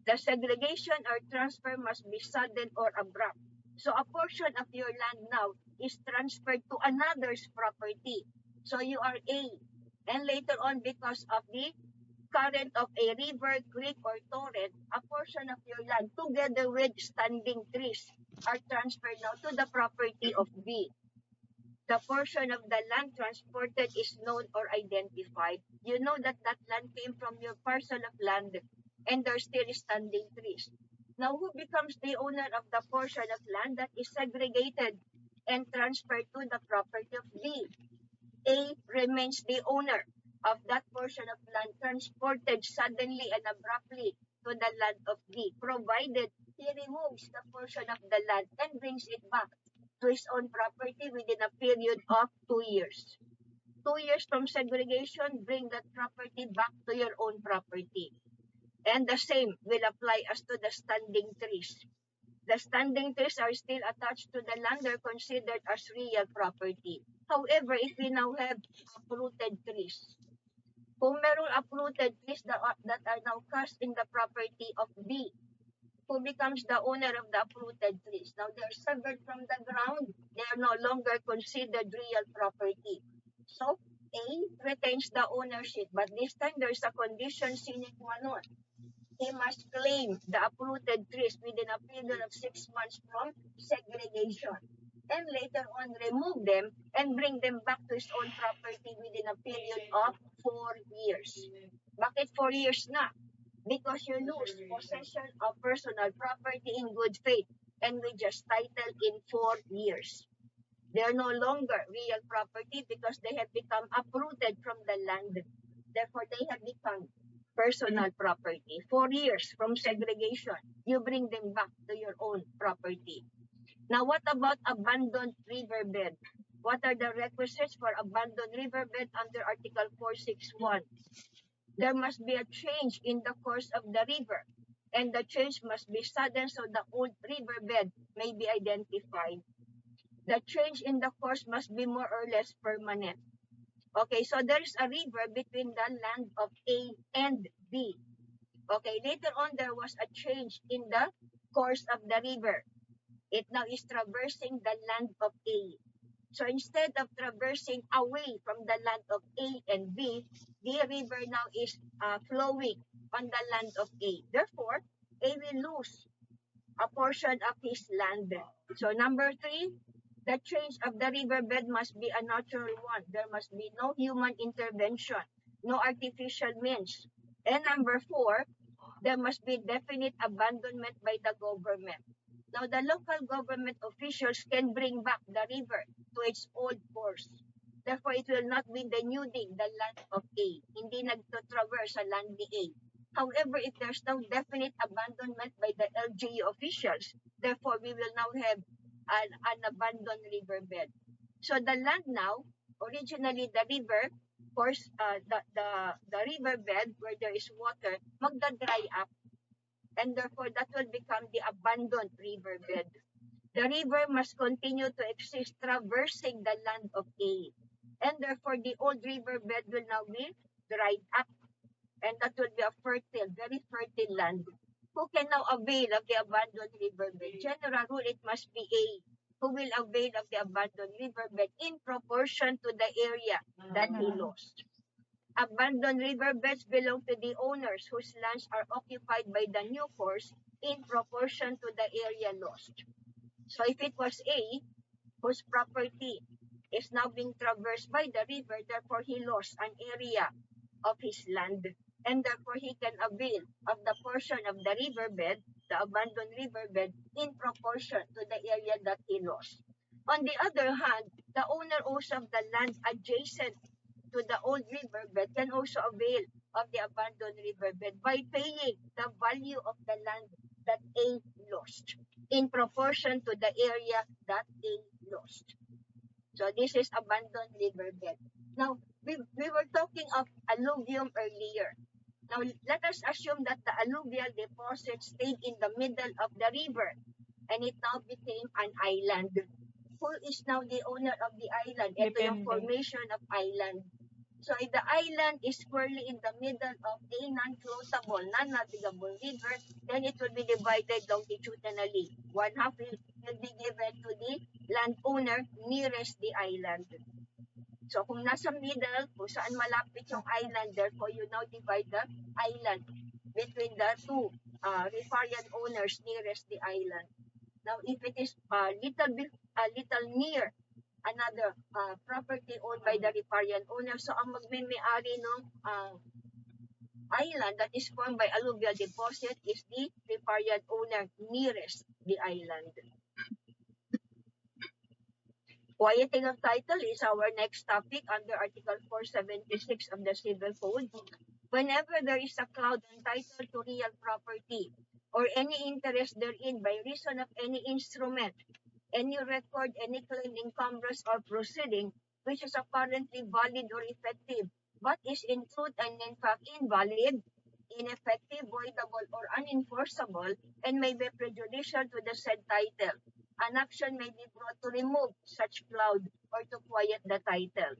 The segregation or transfer must be sudden or abrupt. So a portion of your land now is transferred to another's property. So you are A. And later on, because of the current of a river, creek, or torrent, a portion of your land together with standing trees are transferred now to the property of B. The portion of the land transported is known or identified. You know that that land came from your parcel of land and there's still standing trees. Now, who becomes the owner of the portion of land that is segregated and transferred to the property of B? A remains the owner of that portion of land transported suddenly and abruptly to the land of B, provided he removes the portion of the land and brings it back to his own property within a period of 2 years. 2 years from segregation, bring that property back to your own property. And the same will apply as to the standing trees. The standing trees are still attached to the land. They're considered as real property. However, if we now have uprooted trees, kung merong uprooted trees that are now cast in the property of B, who becomes the owner of the uprooted trees? Now, they're severed from the ground. They are no longer considered real property. So, A retains the ownership, but this time there's a condition sine qua non. He must claim the uprooted trees within a period of 6 months from segregation, and later on remove them and bring them back to his own property within a period of 4 years. Bakit 4 years na? Because you lose possession of personal property in good faith and with just title in 4 years. They are no longer real property because they have become uprooted from the land. Therefore, they have become personal property. 4 years from segregation, you bring them back to your own property. Now, what about abandoned riverbed? What are the requisites for abandoned riverbed under Article 461? There must be a change in the course of the river, and the change must be sudden so the old riverbed may be identified. The change in the course must be more or less permanent. Okay, so there is a river between the land of A and B. Okay, later on there was a change in the course of the river. It now is traversing the land of A. So instead of traversing away from the land of A and B, the river now is flowing on the land of A. Therefore, A will lose a portion of his land. So number 3, The change of the riverbed must be a natural one. There must be no human intervention, no artificial means. And number 4, there must be definite abandonment by the government. Now, the local government officials can bring back the river to its old course. Therefore, it will not be denuding the land of A. Hindi nagtotraverse sa land ni A. However, if there's no definite abandonment by the LGU officials, therefore, we will now have an abandoned riverbed. So the land now, originally the river, of course, the riverbed where there is water, magda-dry up. And therefore, that will become the abandoned riverbed. The river must continue to exist traversing the land of A. And therefore, the old riverbed will now be dried up. And that will be a fertile, very fertile land. Who can now avail of the abandoned riverbed? General rule, it must be A who will avail of the abandoned riverbed in proportion to the area that he lost. Abandoned riverbeds belong to the owners whose lands are occupied by the new course in proportion to the area lost. So if it was A, whose property is now being traversed by the river, therefore he lost an area of his land, and therefore he can avail of the portion of the riverbed, the abandoned riverbed, in proportion to the area that he lost. On the other hand, the owner also of the land adjacent to the old riverbed can also avail of the abandoned riverbed by paying the value of the land that A lost in proportion to the area that A lost. So this is abandoned riverbed. Now, we were talking of alluvium earlier. Now, let us assume that the alluvial deposit stayed in the middle of the river and it now became an island. Who is now the owner of the island? Ito yung formation of island. So if the island is squarely in the middle of a non-floatable, non-navigable river, then it will be divided longitudinally. One half will be given to the landowner nearest the island. So kung nasa middle, kung saan malapit yung island, therefore you now divide the island between the two riparian owners nearest the island. Now, if it is little near another property owned by the riparian owner, so ang magme-may-ari ng island that is formed by alluvial deposit is the riparian owner nearest the island. Quieting of title is our next topic under Article 476 of the Civil Code. Whenever there is a cloud on title to real property or any interest therein by reason of any instrument, any record, any claim, encumbrance, or proceeding which is apparently valid or effective, but is in truth and in fact invalid, ineffective, voidable, or unenforceable, and may be prejudicial to the said title, an action may be brought to remove such cloud or to quiet the title.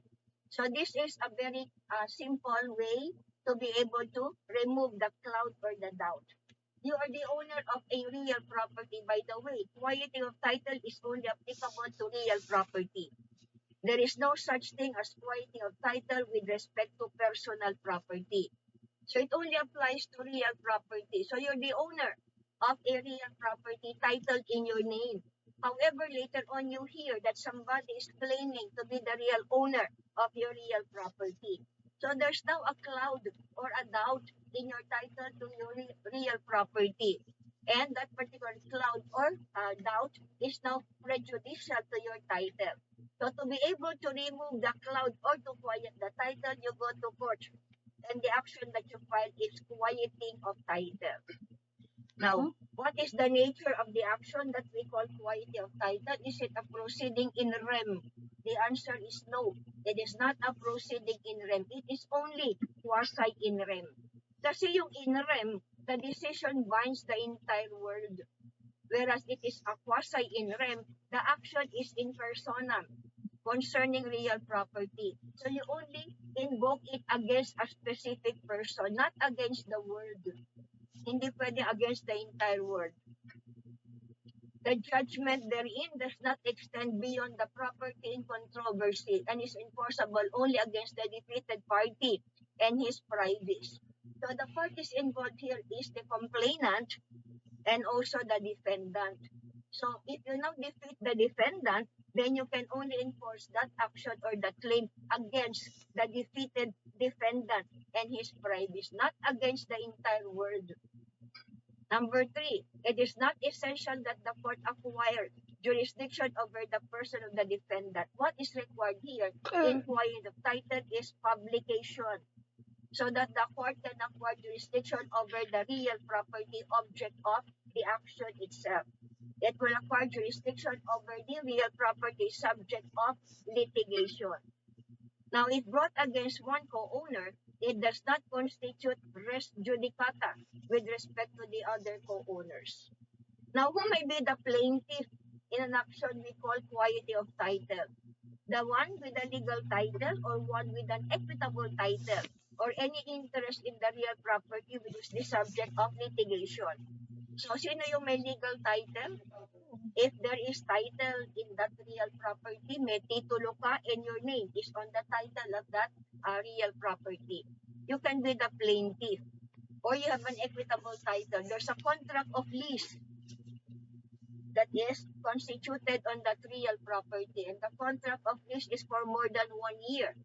So this is a very simple way to be able to remove the cloud or the doubt. You are the owner of a real property. By the way, quieting of title is only applicable to real property. There is no such thing as quieting of title with respect to personal property. So it only applies to real property. So you're the owner of a real property titled in your name. However, later on you hear that somebody is claiming to be the real owner of your real property. So there's now a cloud or a doubt in your title to your real property. And that particular cloud or doubt is now prejudicial to your title. So to be able to remove the cloud or to quiet the title, you go to court. And the action that you file is quieting of title. Now, what is the nature of the action that we call quieting of title? Is it a proceeding in rem? The answer is no. It is not a proceeding in rem. It is only quasi in rem. Kasi yung in rem, the decision binds the entire world. Whereas it is a quasi in rem, the action is in personam concerning real property. So you only invoke it against a specific person, not against the world. Hindi pwede against the entire world. The judgment therein does not extend beyond the property in controversy and is enforceable only against the defeated party and his privies. So the parties involved here is the complainant and also the defendant. So if you now defeat the defendant, then you can only enforce that action or that claim against the defeated defendant and his privacy, not against the entire world. Number 3, it is not essential that the court acquire jurisdiction over the person of the defendant. What is required here in query of title is publication, so that the court can acquire jurisdiction over the real property object of the action itself. It will acquire jurisdiction over the real property subject of litigation. Now, if brought against one co-owner, it does not constitute res judicata with respect to the other co-owners. Now, who may be the plaintiff in an action we call quality of title? The one with a legal title or one with an equitable title, or any interest in the real property which is the subject of litigation. So, sino yung may legal title? If there is title in that real property, may titulo ka and your name is on the title of that real property, you can be the plaintiff. Or you have an equitable title. There's a contract of lease that is constituted on that real property, and the contract of lease is for more than 1 year.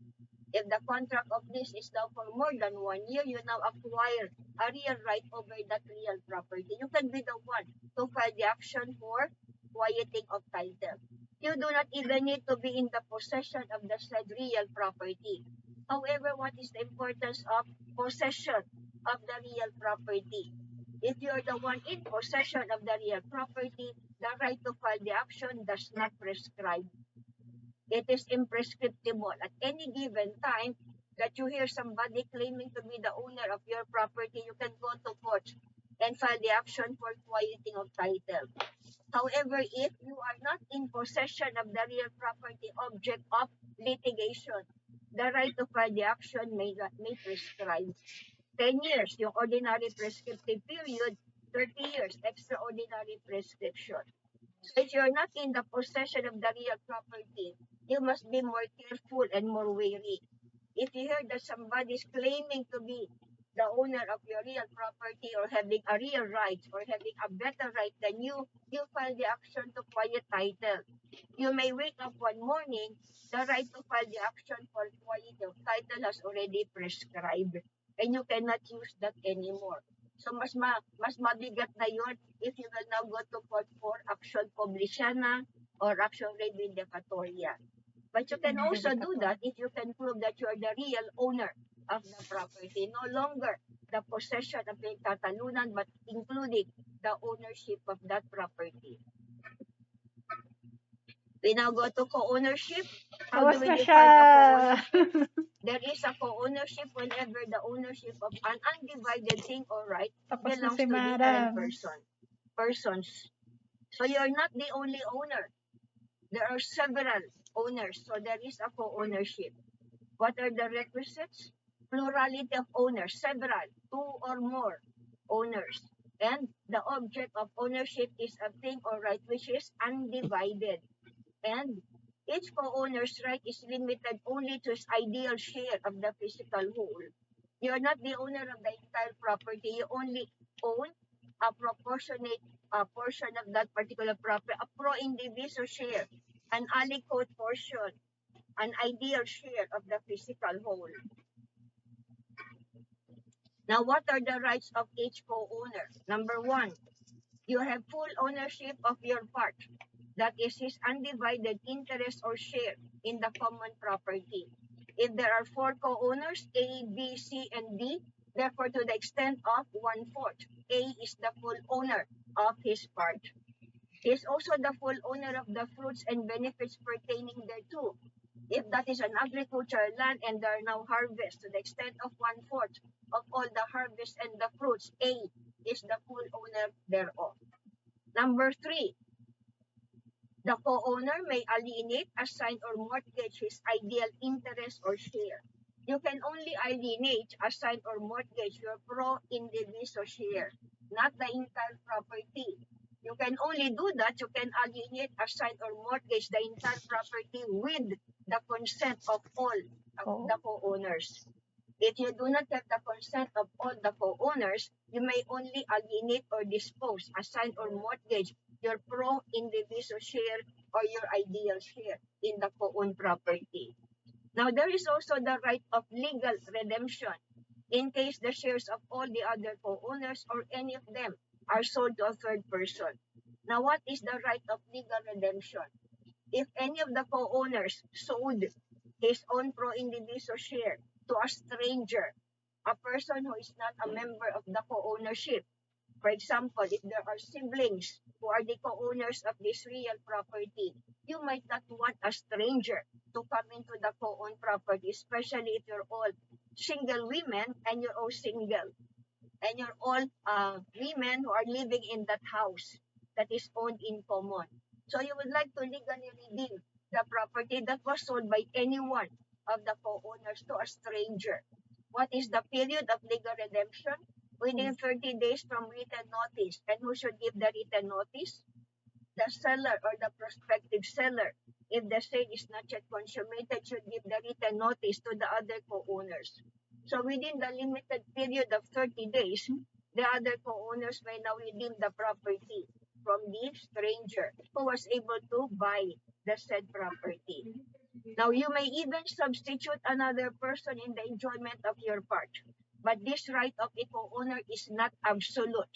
If the contract of lease is now for more than 1 year, you now acquire a real right over that real property. You can be the one to file the action for quieting of title. You do not even need to be in the possession of the said real property. However, what is the importance of possession of the real property? If you are the one in possession of the real property, the right to file the action does not prescribe. It is imprescriptible. At any given time that you hear somebody claiming to be the owner of your property, you can go to court and file the action for quieting of title. However, if you are not in possession of the real property object of litigation, the right to file the action may prescribe 10 years, yung ordinary prescriptive period, 30 years, extraordinary prescription. So if you're not in the possession of the real property, you must be more careful and more wary. If you hear that somebody is claiming to be the owner of your real property or having a real right or having a better right than you file the action to quiet title. You may wake up one morning, the right to file the action for quiet of title has already prescribed, and you cannot use that anymore. So mas mabigat na yun if you will now go to court for action publicana or action revindicatoria. But you can also do that if you can prove that you are the real owner of the property, no longer the possession of the tatalunan, but including the ownership of that property. We now go to co-ownership. How do we define a co-ownership? There is a co-ownership whenever the ownership of an undivided thing or right belongs to different persons. So you're not the only owner. There are several owners, so there is a co-ownership. What are the requisites? Plurality of owners, several, 2 or more owners. And the object of ownership is a thing or right which is undivided. And each co-owner's right is limited only to his ideal share of the physical whole. You are not the owner of the entire property. You only own a proportionate portion of that particular property, a pro indiviso share, an aliquot portion, an ideal share of the physical whole. Now, what are the rights of each co-owner? Number 1, you have full ownership of your part. That is his undivided interest or share in the common property. If there are 4 co-owners, A, B, C, and D, therefore to the extent of 1/4, A is the full owner of his part. He is also the full owner of the fruits and benefits pertaining thereto. If that is an agricultural land and there are now harvests to the extent of 1/4 of all the harvest and the fruits, A is the full owner thereof. Number 3, the co-owner may alienate, assign, or mortgage his ideal interest or share. You can only alienate, assign, or mortgage your pro indiviso share, not the entire property. You can only do that, you can alienate, assign, or mortgage the entire property with the consent of all of the co-owners. If you do not have the consent of all the co-owners, you may only alienate or dispose, assign, or mortgage your pro indiviso share or your ideal share in the co-owned property. Now, there is also the right of legal redemption in case the shares of all the other co-owners or any of them are sold to a third person. Now, what is the right of legal redemption? If any of the co-owners sold his own pro indiviso share to a stranger, a person who is not a member of the co-ownership. For example, if there are siblings who are the co-owners of this real property, you might not want a stranger to come into the co-owned property, especially if you're all single women and you're all single. And you're all women who are living in that house that is owned in common. So you would like to legally redeem the property that was sold by any one of the co-owners to a stranger. What is the period of legal redemption? Within 30 days from written notice. And who should give the written notice? The seller or the prospective seller. If the sale is not yet consummated, should give the written notice to the other co-owners. So within the limited period of 30 days, the other co-owners may now redeem the property from the stranger who was able to buy the said property. Now, you may even substitute another person in the enjoyment of your part. But this right of a co-owner is not absolute.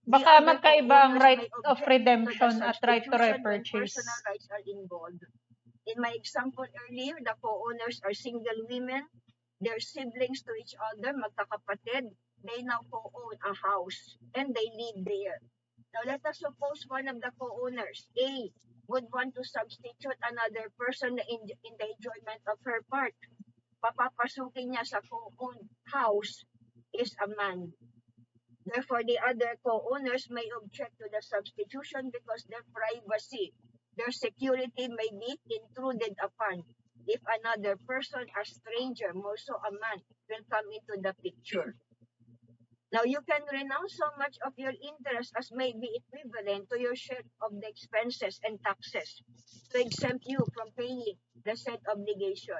The Baka other magkaiba ang co-owners right may of object to the redemption at right to substitution when repurchase. personal rights are involved. In my example earlier, the co-owners are single women. They're siblings to each other, magkakapatid. They now co-own a house and they live there. Now, let us suppose one of the co-owners, A, would want to substitute another person in the enjoyment of her part. Papapasukin niya sa co-owned house is a man. Therefore, the other co-owners may object to the substitution because their privacy, their security may be intruded upon if another person, a stranger, more so a man, will come into the picture. Now, you can renounce so much of your interest as may be equivalent to your share of the expenses and taxes to exempt you from paying the said obligation.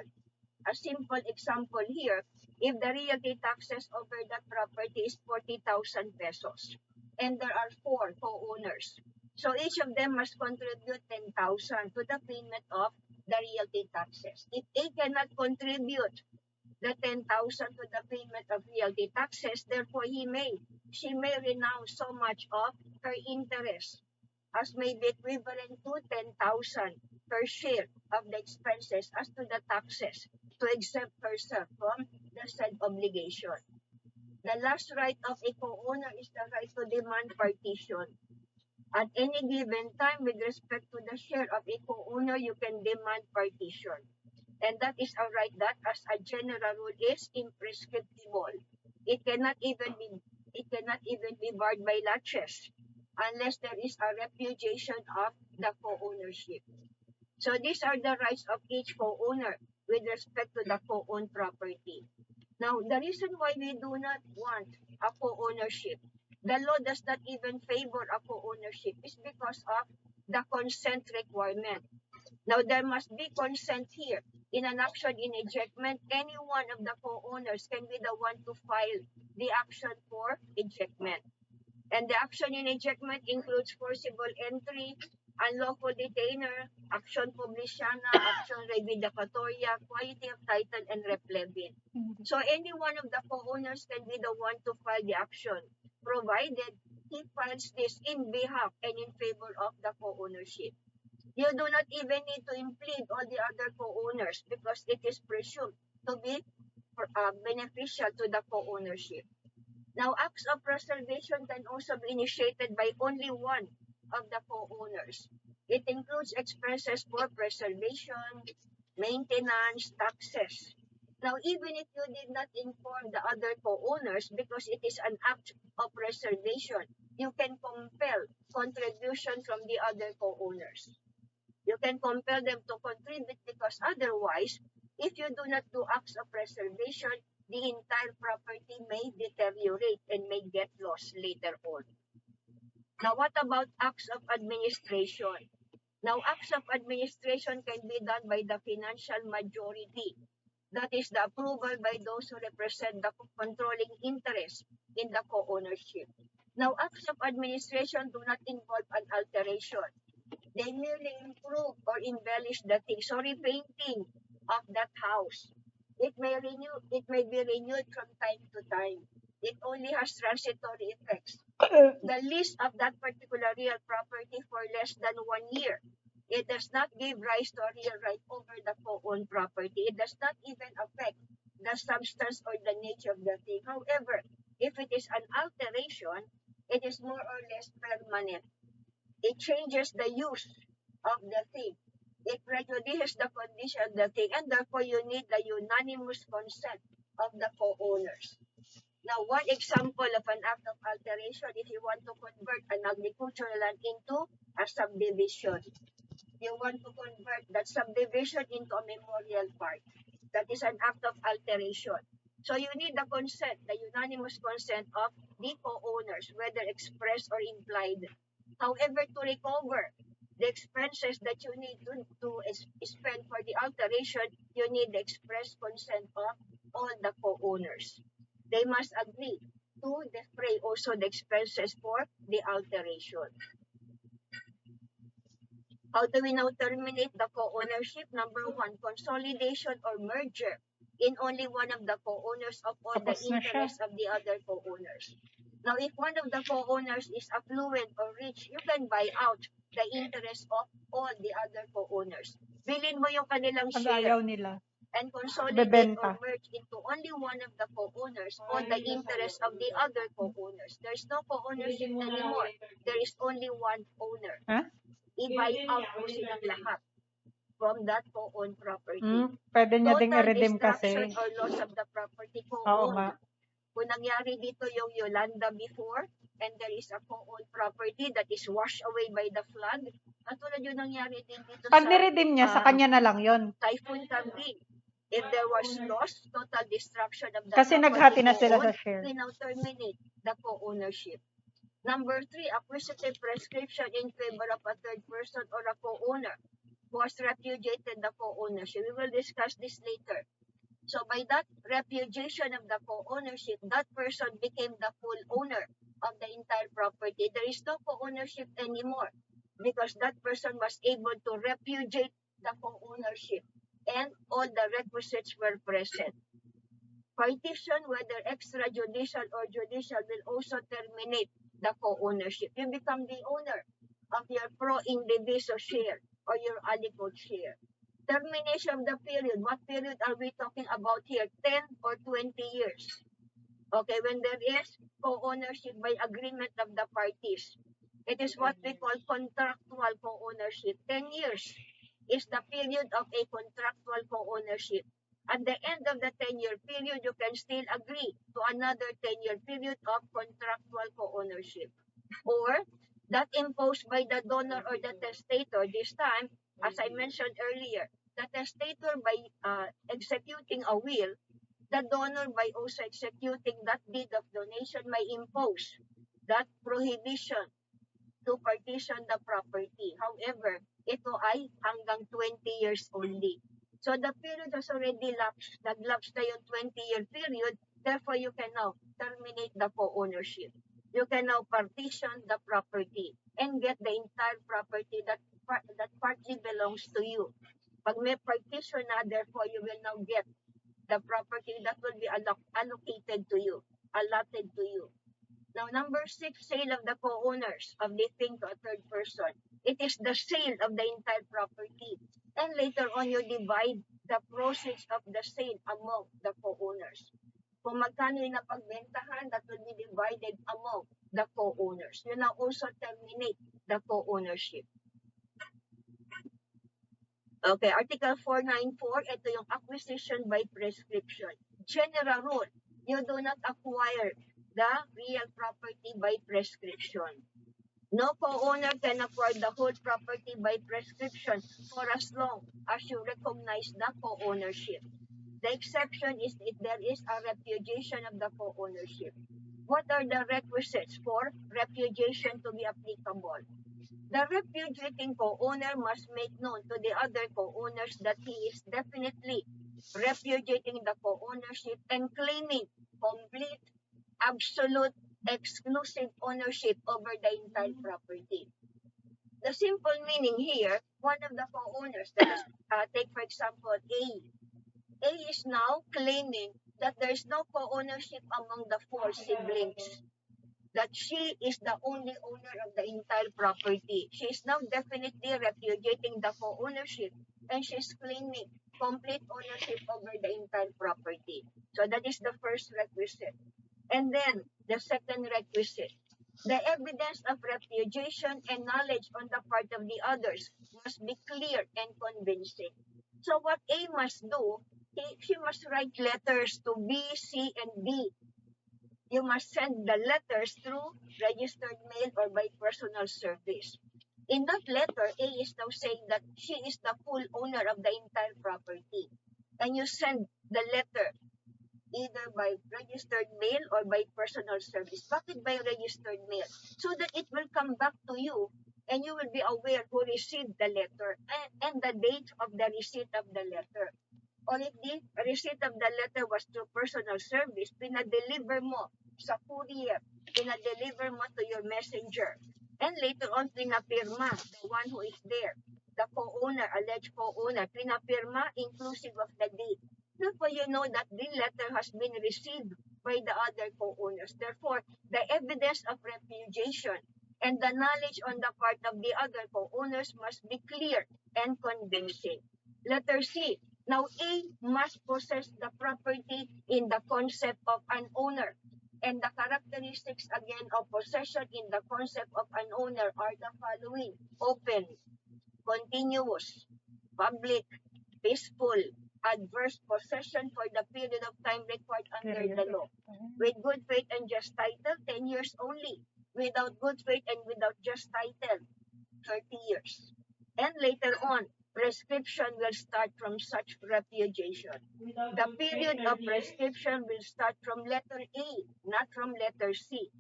A simple example here, if the realty taxes over that property is 40,000 pesos and there are 4 co-owners, so each of them must contribute 10,000 to the payment of the realty taxes. If A cannot contribute the 10,000 to the payment of realty taxes, therefore she may renounce so much of her interest as may be equivalent to 10,000 per share of the expenses as to the taxes to exempt herself from the said obligation. The last right of a co-owner is the right to demand partition. At any given time, with respect to the share of a co-owner, you can demand partition. And that is a right that, as a general rule, is imprescriptible. It cannot even be barred by laches unless there is a repudiation of the co-ownership. So these are the rights of each co-owner with respect to the co-owned property. Now, the reason why we do not want a co-ownership, the law does not even favor a co-ownership, is because of the consent requirement. Now, there must be consent here. In an action in ejectment, any one of the co-owners can be the one to file the action for ejectment. And the action in ejectment includes forcible entry, unlawful detainer, action publiciana, action revindicatoria, quality of title, and replevin. So any one of the co-owners can be the one to file the action, provided he files this in behalf and in favor of the co-ownership. You do not even need to implead all the other co-owners because it is presumed to be beneficial to the co-ownership. Now, acts of preservation can also be initiated by only one of the co-owners. It includes expenses for preservation, maintenance, taxes. Now, even if you did not inform the other co-owners because it is an act of preservation, you can compel contribution from the other co-owners. You can compel them to contribute because otherwise, if you do not do acts of preservation, the entire property may deteriorate and may get lost later on. Now, what about acts of administration? Now, acts of administration can be done by the financial majority. That is the approval by those who represent the controlling interest in the co-ownership. Now, acts of administration do not involve an alteration. They merely improve or embellish the thing. So repainting of that house, it may be renewed from time to time. It only has transitory effects. The lease of that particular real property for less than 1 year, it does not give rise to a real right over the co-owned property. It does not even affect the substance or the nature of the thing. However, if it is an alteration, it is more or less permanent. It changes the use of the thing. It prejudices the condition of the thing, and therefore you need the unanimous consent of the co-owners. Now, one example of an act of alteration, if you want to convert an agricultural land into a subdivision, you want to convert that subdivision into a memorial park. That is an act of alteration. So you need the consent, the unanimous consent of the co-owners, whether expressed or implied. However, to recover the expenses that you need to spend for the alteration, you need the express consent of all the co-owners. They must agree to defray also the expenses for the alteration. How do we now terminate the co-ownership? Number 1, consolidation or merger in only one of the co-owners of all the Tapos na siya. interests of the other co-owners. Now, if one of the co-owners is affluent or rich, you can buy out the interest of all the other co-owners. Bilhin mo yung kanilang Pag share ayaw nila. and consolidate or Bebenta. merge into only one of the co-owners all the interest of the other co-owners. There's no co-ownership anymore. There is only one owner. Ha? I-buy out mo silang lahat from that co-owned property. Pwede niya ding Total i-redeem destruction kasi. or loss of the property Oo co-owned. nga. Kung nangyari dito yung Yolanda before, and there is a co-owned property that is washed away by the flood, katulad yung nangyari din dito Pag sa ni-redeem niya, sa kanya na lang yon. Typhoon Tabi. If there was loss, total destruction of the Kasi property naghati na sila sa co-owned, share. we now terminate the co-ownership. Number 3, acquisitive prescription in favor of a third person or a co-owner who has repudiated the co-ownership. We will discuss this later. So by that repudiation of the co-ownership, that person became the full owner of the entire property. There is no co-ownership anymore because that person was able to repudiate the co-ownership and all the requisites were present. Partition, whether extrajudicial or judicial, will also terminate the co-ownership. You become the owner of your pro indiviso share or your aliquot share. Termination of the period. What period are we talking about here? 10 or 20 years. Okay, when there is co-ownership by agreement of the parties. It is what we call contractual co-ownership. 10 years is the period of a contractual co-ownership. At the end of the 10-year period, you can still agree to another 10-year period of contractual co-ownership. Or that imposed by the donor or the testator. This time, as I mentioned earlier, the testator by executing a will, the donor by also executing that deed of donation may impose that prohibition to partition the property. However, ito ay hanggang 20 years only. So the period has already lapsed. Nag-lapse na yung 20-year period. Therefore, you can now terminate the co-ownership. You can now partition the property and get the entire property that partly belongs to you. Pag may partition na, therefore, you will now get the property that will be allocated to you, allotted to you. Now, number 6, sale of the co-owners of the thing to a third person. It is the sale of the entire property. And later on, you divide the proceeds of the sale among the co-owners. Kung magkano yung napagbentahan, that will be divided among the co-owners. You now also terminate the co-ownership. Okay, Article 494, ito yung acquisition by prescription. General rule, you do not acquire the real property by prescription. No co-owner can acquire the whole property by prescription for as long as you recognize the co-ownership. The exception is if there is a repudiation of the co-ownership. What are the requisites for repudiation to be applicable? The repudiating co-owner must make known to the other co-owners that he is definitely repudiating the co-ownership and claiming complete, absolute, exclusive ownership over the entire property. The simple meaning here, one of the co-owners, that is, take for example A. A is now claiming that there is no co-ownership among the four siblings, that she is the only owner of the entire property. She is now definitely repudiating the co-ownership, and she is claiming complete ownership over the entire property. So that is the first requisite. And then the second requisite, the evidence of repudiation and knowledge on the part of the others must be clear and convincing. So what A must do, she must write letters to B, C, and D. You must send the letters through registered mail or by personal service. In that letter, A is now saying that she is the full owner of the entire property. And you send the letter either by registered mail or by personal service. Bakit by registered mail? So that it will come back to you and you will be aware who received the letter and the date of the receipt of the letter. Or if the receipt of the letter was through personal service, pinadeliver mo sa courier, pinadeliver mo to your messenger. And later on, pinapirma, the one who is there, the co-owner, alleged co-owner, pinapirma inclusive of the date. Therefore, you know that the letter has been received by the other co-owners. Therefore, the evidence of repudiation and the knowledge on the part of the other co-owners must be clear and convincing. Letter C. Now, A must possess the property in the concept of an owner. And the characteristics again of possession in the concept of an owner are the following: open, continuous, public, peaceful, adverse possession for the period of time required under the law. With good faith and just title, 10 years only. Without good faith and without just title, 30 years. And later on, prescription will start from such repudiation. The period of prescription will start from letter A, not from letter C.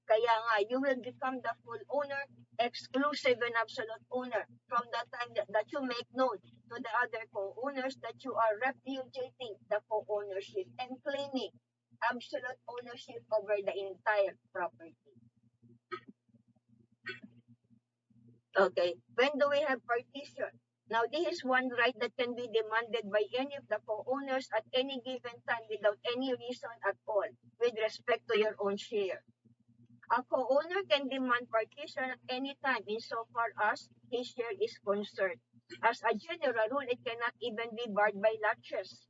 Kaya nga, you will become the full owner, exclusive and absolute owner from the time that you make known to the other co-owners that you are repudiating the co-ownership and claiming absolute ownership over the entire property. Okay, when do we have partition? Now, this is one right that can be demanded by any of the co-owners at any given time without any reason at all with respect to your own share. A co-owner can demand partition at any time insofar as his share is concerned. As a general rule, it cannot even be barred by laches,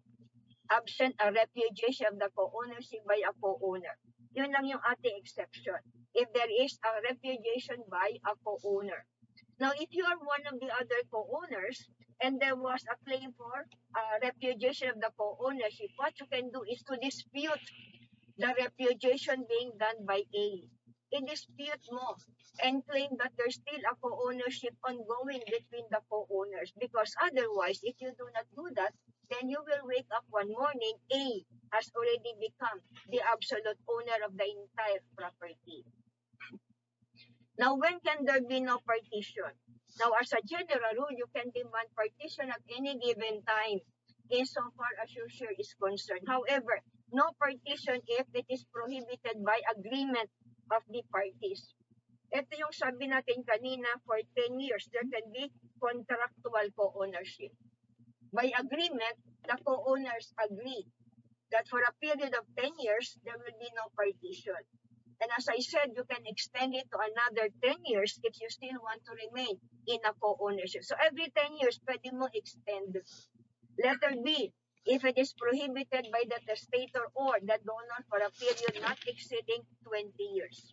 absent a repudiation of the co-ownership by a co-owner. Yun lang yung ating exception, if there is a repudiation by a co-owner. Now, if you are one of the other co-owners and there was a claim for repudiation of the co-ownership, what you can do is to dispute the repudiation being done by A. I-dispute mo and claim that there's still a co-ownership ongoing between the co-owners, because otherwise, if you do not do that, then you will wake up one morning, A has already become the absolute owner of the entire property. Now, when can there be no partition? Now, as a general rule, you can demand partition at any given time insofar as your share is concerned. However, no partition if it is prohibited by agreement of the parties. Ito yung sabi natin kanina, for 10 years, there can be contractual co-ownership. By agreement, the co-owners agree that for a period of 10 years, there will be no partition. And as I said, you can extend it to another 10 years if you still want to remain in a co-ownership. So every 10 years, pwede mo extend. Letter B, if it is prohibited by the testator or the donor for a period not exceeding 20 years.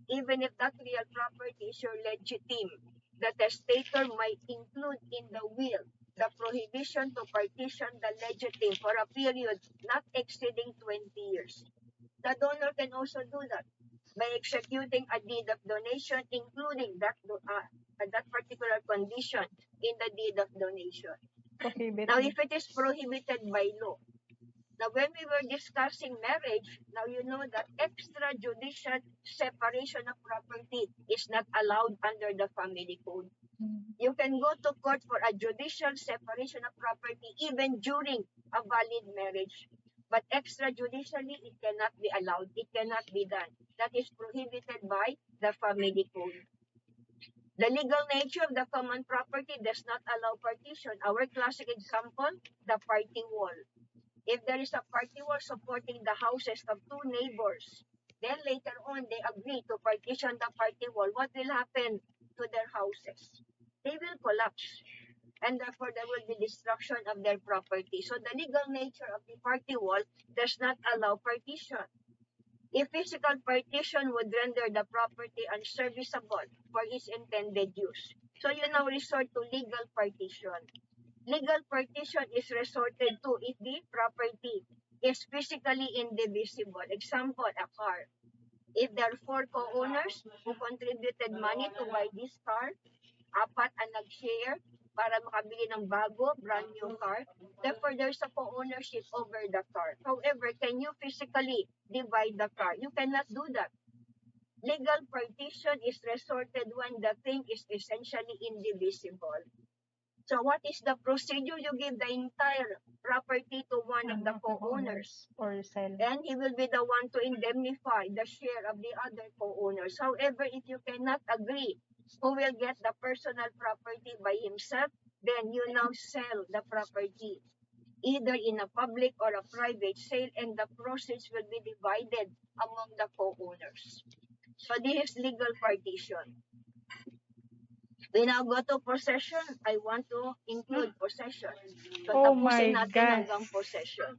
Even if that real property is your legitimate, the testator might include in the will the prohibition to partition the legitimate for a period not exceeding 20 years. The donor can also do that by executing a deed of donation, including that particular condition in the deed of donation. Prohibited. Now, if it is prohibited by law, now when we were discussing marriage, now you know that extrajudicial separation of property is not allowed under the family code. You can go to court for a judicial separation of property even during a valid marriage. But extrajudicially, it cannot be allowed. It cannot be done. That is prohibited by the family code. The legal nature of the common property does not allow partition. Our classic example, the party wall. If there is a party wall supporting the houses of two neighbors, then later on they agree to partition the party wall, what will happen to their houses? They will collapse, and therefore there will be destruction of their property. So the legal nature of the party wall does not allow partition. If physical partition would render the property unserviceable for its intended use. So you now resort to legal partition. Legal partition is resorted to if the property is physically indivisible. Example, a car. If there are 4 co-owners who contributed money to buy this car, 4 ang nag-share para makabili ng bago, brand new car. Therefore, there's a co-ownership over the car. However, can you physically divide the car? You cannot do that. Legal partition is resorted when the thing is essentially indivisible. So what is the procedure? You give the entire property to one of the co-owners. Or sell. And he will be the one to indemnify the share of the other co-owners. However, if you cannot agree who will get the personal property by himself, then you now sell the property, either in a public or a private sale, and the proceeds will be divided among the co-owners. So this is legal partition. We now go to possession. I want to include possession. So Oh my tapusin natin gosh. hanggang possession.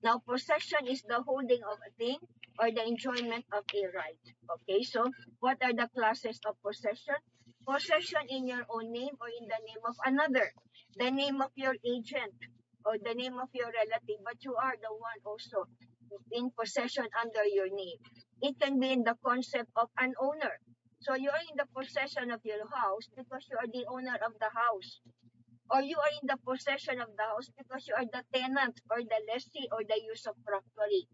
Now, possession is the holding of a thing or the enjoyment of a right. Okay, so what are the classes of possession? Possession in your own name or in the name of another. The name of your agent or the name of your relative, but you are the one also in possession under your name. It can be in the concept of an owner. So you are in the possession of your house because you are the owner of the house. Or you are in the possession of the house because you are the tenant or the lessee or the use of property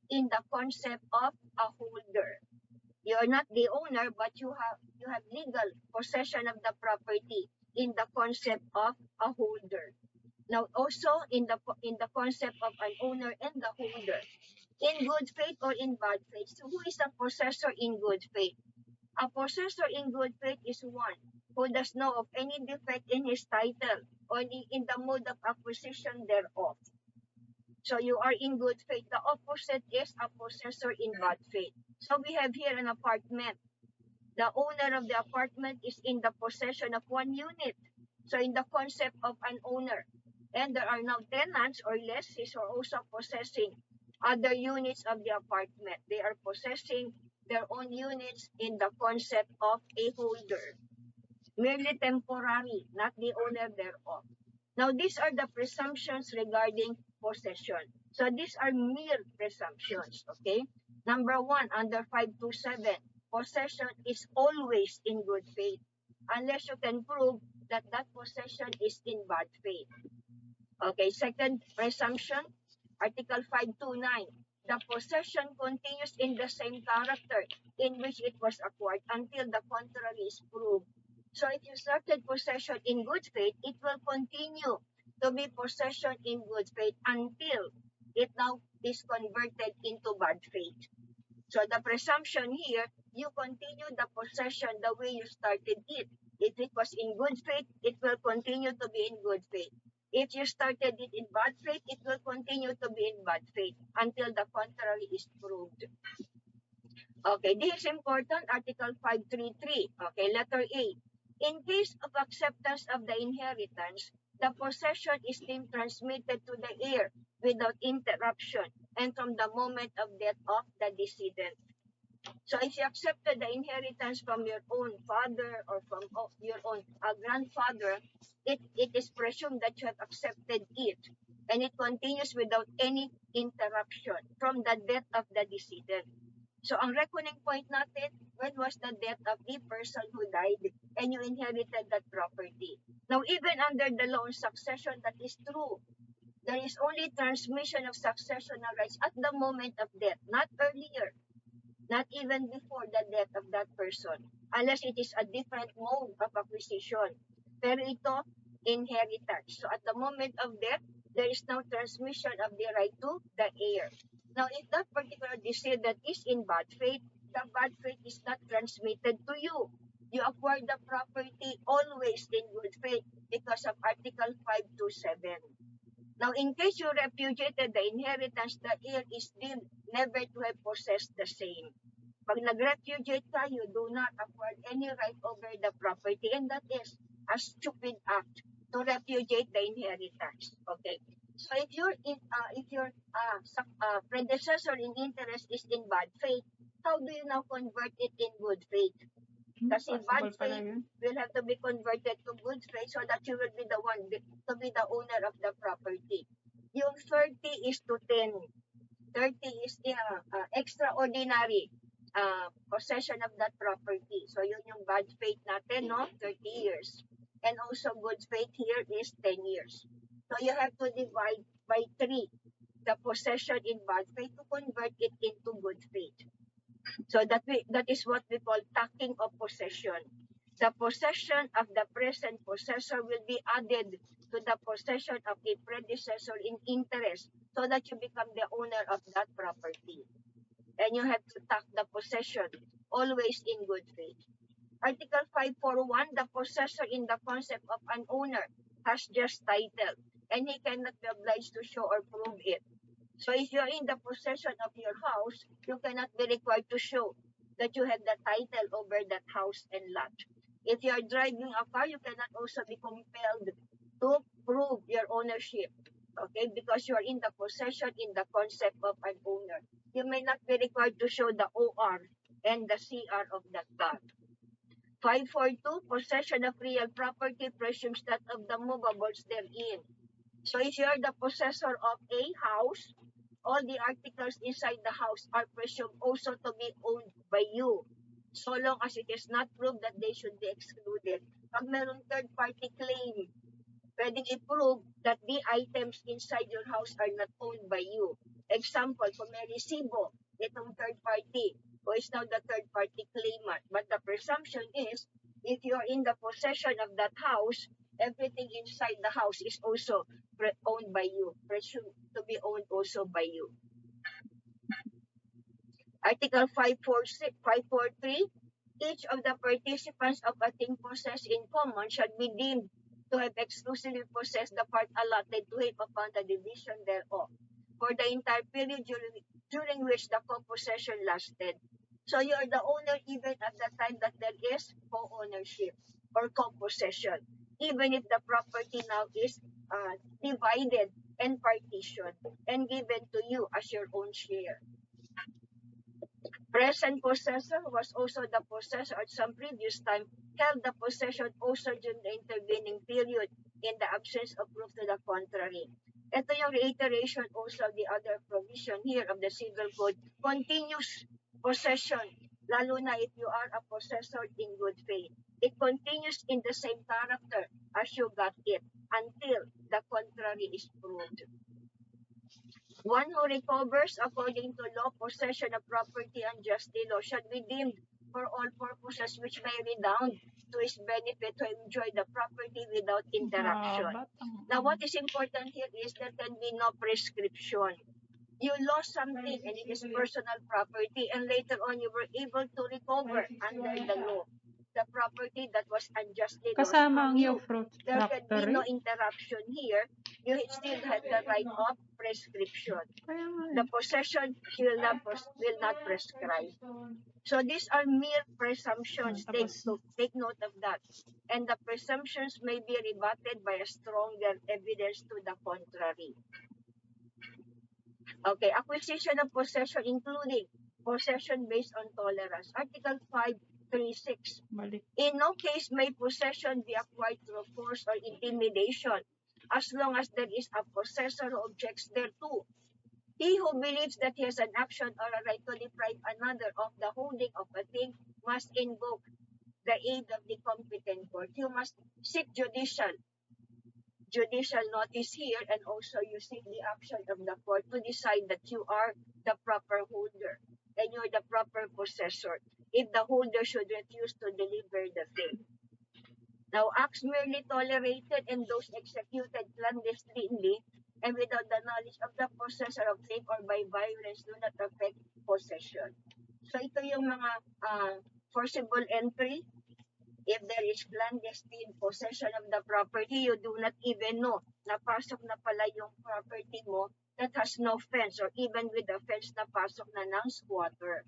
in the concept of a holder. You are not the owner, but you have legal possession of the property in the concept of a holder. Now also in the concept of an owner and the holder. In good faith or in bad faith. So who is a possessor in good faith? A possessor in good faith is one who does know of any defect in his title or in the mode of acquisition thereof. So you are in good faith. The opposite is a possessor in bad faith. So we have here an apartment. The owner of the apartment is in the possession of one unit. So in the concept of an owner. And there are now tenants or lessees who are also possessing other units of the apartment. They are possessing their own units in the concept of a holder. Merely temporary, not the owner thereof. Now, these are the presumptions regarding possession. So, these are mere presumptions, okay? Number 1, under 527, possession is always in good faith, unless you can prove that that possession is in bad faith. Okay, second presumption, Article 529. The possession continues in the same character in which it was acquired until the contrary is proved. So if you started possession in good faith, it will continue to be possession in good faith until it now is converted into bad faith. So the presumption here, you continue the possession the way you started it. If it was in good faith, it will continue to be in good faith. If you started it in bad faith, it will continue to be in bad faith until the contrary is proved. Okay, this is important, Article 533. Okay, letter A. In case of acceptance of the inheritance, the possession is being transmitted to the heir without interruption and from the moment of death of the decedent. So if you accepted the inheritance from your own father or from your own grandfather, it is presumed that you have accepted it, and it continues without any interruption from the death of the decedent. So ang reckoning point natin, when was the death of the person who died and you inherited that property? Now, even under the law on succession, that is true. There is only transmission of successional rights at the moment of death, not earlier. Not even before the death of that person, unless it is a different mode of acquisition. Pero ito, inheritance. So at the moment of death, there is no transmission of the right to the heir. Now, if that particular decedent is in bad faith, the bad faith is not transmitted to you. You acquire the property always in good faith because of Article 527. Now, in case you repudiated the inheritance, the heir is deemed never to have possessed the same. Pag nag-repudiate ka, you do not acquire any right over the property, and that is a stupid act to repudiate the inheritance. Okay. So if your predecessor in interest is in bad faith, how do you now convert it in good faith? Kasi bad faith will have to be converted to good faith so that you will be the one to be the owner of the property. Yung 30 is to 10. 30 is extraordinary possession of that property. So yun yung bad faith natin, no? 30 years. And also good faith here is 10 years. So you have to divide by 3 the possession in bad faith to convert it into good faith. So that is what we call tacking of possession. The possession of the present possessor will be added to the possession of the predecessor in interest so that you become the owner of that property. And you have to tack the possession always in good faith. Article 541, the possessor in the concept of an owner has just title and he cannot be obliged to show or prove it. So if you're in the possession of your house, you cannot be required to show that you have the title over that house and lot. If you are driving a car, you cannot also be compelled to prove your ownership, okay, because you are in the possession in the concept of an owner. You may not be required to show the OR and the CR of that car. 542, possession of real property presumes that of the movables therein. So if you are the possessor of a house, all the articles inside the house are presumed also to be owned by you, so long as it is not proved that they should be excluded. Pag meron third-party claim, pwedeng i-prove that the items inside your house are not owned by you. Example, kung may resibo, itong third party, who is now the third party claimant. But the presumption is, if you are in the possession of that house, everything inside the house is also owned by you, presumed to be owned also by you. Article 543, each of the participants of a thing possessed in common shall be deemed to have exclusively possessed the part allotted to him upon the division thereof for the entire period during which the co-possession lasted. So you are the owner even at the time that there is co-ownership or co-possession, even if the property now is divided and partitioned and given to you as your own share. Present possessor was also the possessor at some previous time, held the possession also during the intervening period in the absence of proof to the contrary. Ito yung reiteration also of the other provision here of the Civil Code. Continuous possession, lalo na if you are a possessor in good faith. It continues in the same character as you got it until the contrary is proved. One who recovers according to law possession of property unjustly law shall be deemed for all purposes which may redound to his benefit to enjoy the property without interruption. Now, what is important here is there can be no prescription. You lost something and it is personal property, and later on you were able to recover under the law the property that was unjustly lost Kasama ang from you. yung fruit There can be factory. no interruption here. You still have the right of prescription. The possession will not prescribe. So these are mere presumptions. Take note of that. And the presumptions may be rebutted by a stronger evidence to the contrary. Okay, acquisition of possession including possession based on tolerance. Article 536. In no case may possession be acquired through force or intimidation as long as there is a possessor who objects thereto. He who believes that he has an action or a right to deprive another of the holding of a thing must invoke the aid of the competent court. You must seek judicial notice here, and also you seek the action of the court to decide that you are the proper holder and you're the proper possessor if the holder should refuse to deliver the thing. Now, acts merely tolerated and those executed clandestinely and without the knowledge of the possessor of thing or by violence do not affect possession. So ito yung mga forcible entry, If there is clandestine possession of the property, you do not even know napasok na pala yung property mo that has no fence or even with the fence napasok na ng squatter.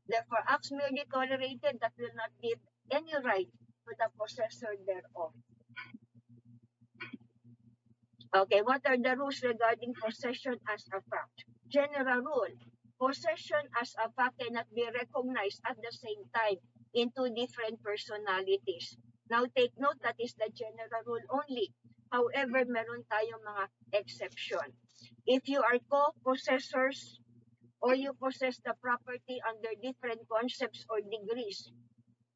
Therefore, acts merely tolerated that will not give any right to the possessor thereof. Okay, what are the rules regarding possession as a fact? General rule, possession as a fact cannot be recognized at the same time in two different personalities. Now, take note that is the general rule only. However, meron tayong mga exception. If you are co-possessors or you possess the property under different concepts or degrees,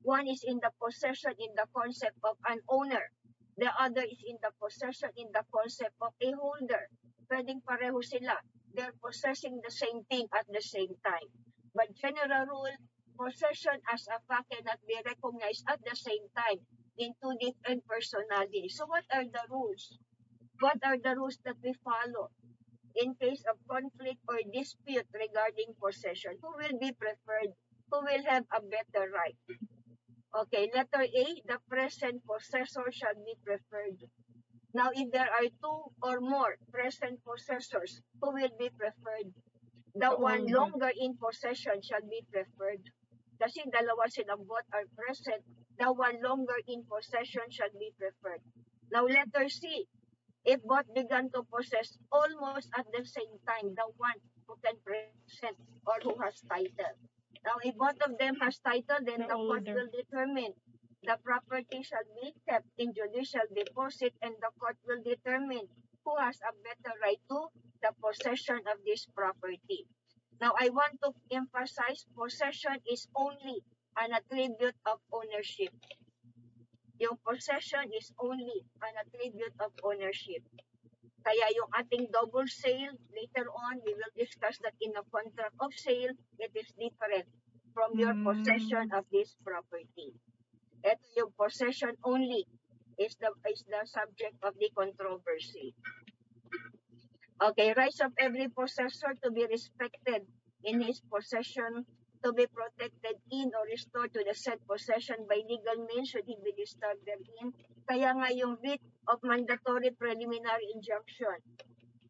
one is in the possession in the concept of an owner. The other is in the possession in the concept of a holder. Pwedeng pareho sila. They're possessing the same thing at the same time. But general rule, possession as a fact cannot be recognized at the same time in two different personalities. So what are the rules? What are the rules that we follow in case of conflict or dispute regarding possession? Who will be preferred? Who will have a better right? Okay, letter A, the present possessor shall be preferred. Now, if there are two or more present possessors, who will be preferred? The one longer in possession shall be preferred. Kasi dalawa silang both are present, the one longer in possession shall be preferred. Now, letter C, if both began to possess almost at the same time, the one who can present or who has title. Now, if both of them has title, then the court will determine the property shall be kept in judicial deposit and the court will determine who has a better right to the possession of this property. Now, I want to emphasize possession is only an attribute of ownership. Yung possession is only an attribute of ownership. Kaya yung ating double sale, later on, we will discuss that in a contract of sale, it is different from your possession of this property. Ito yung possession only is the subject of the controversy. Okay, rights of every possessor to be respected in his possession, to be protected in or restored to the said possession by legal means should he be disturbed therein. Kaya nga yung writ of mandatory preliminary injunction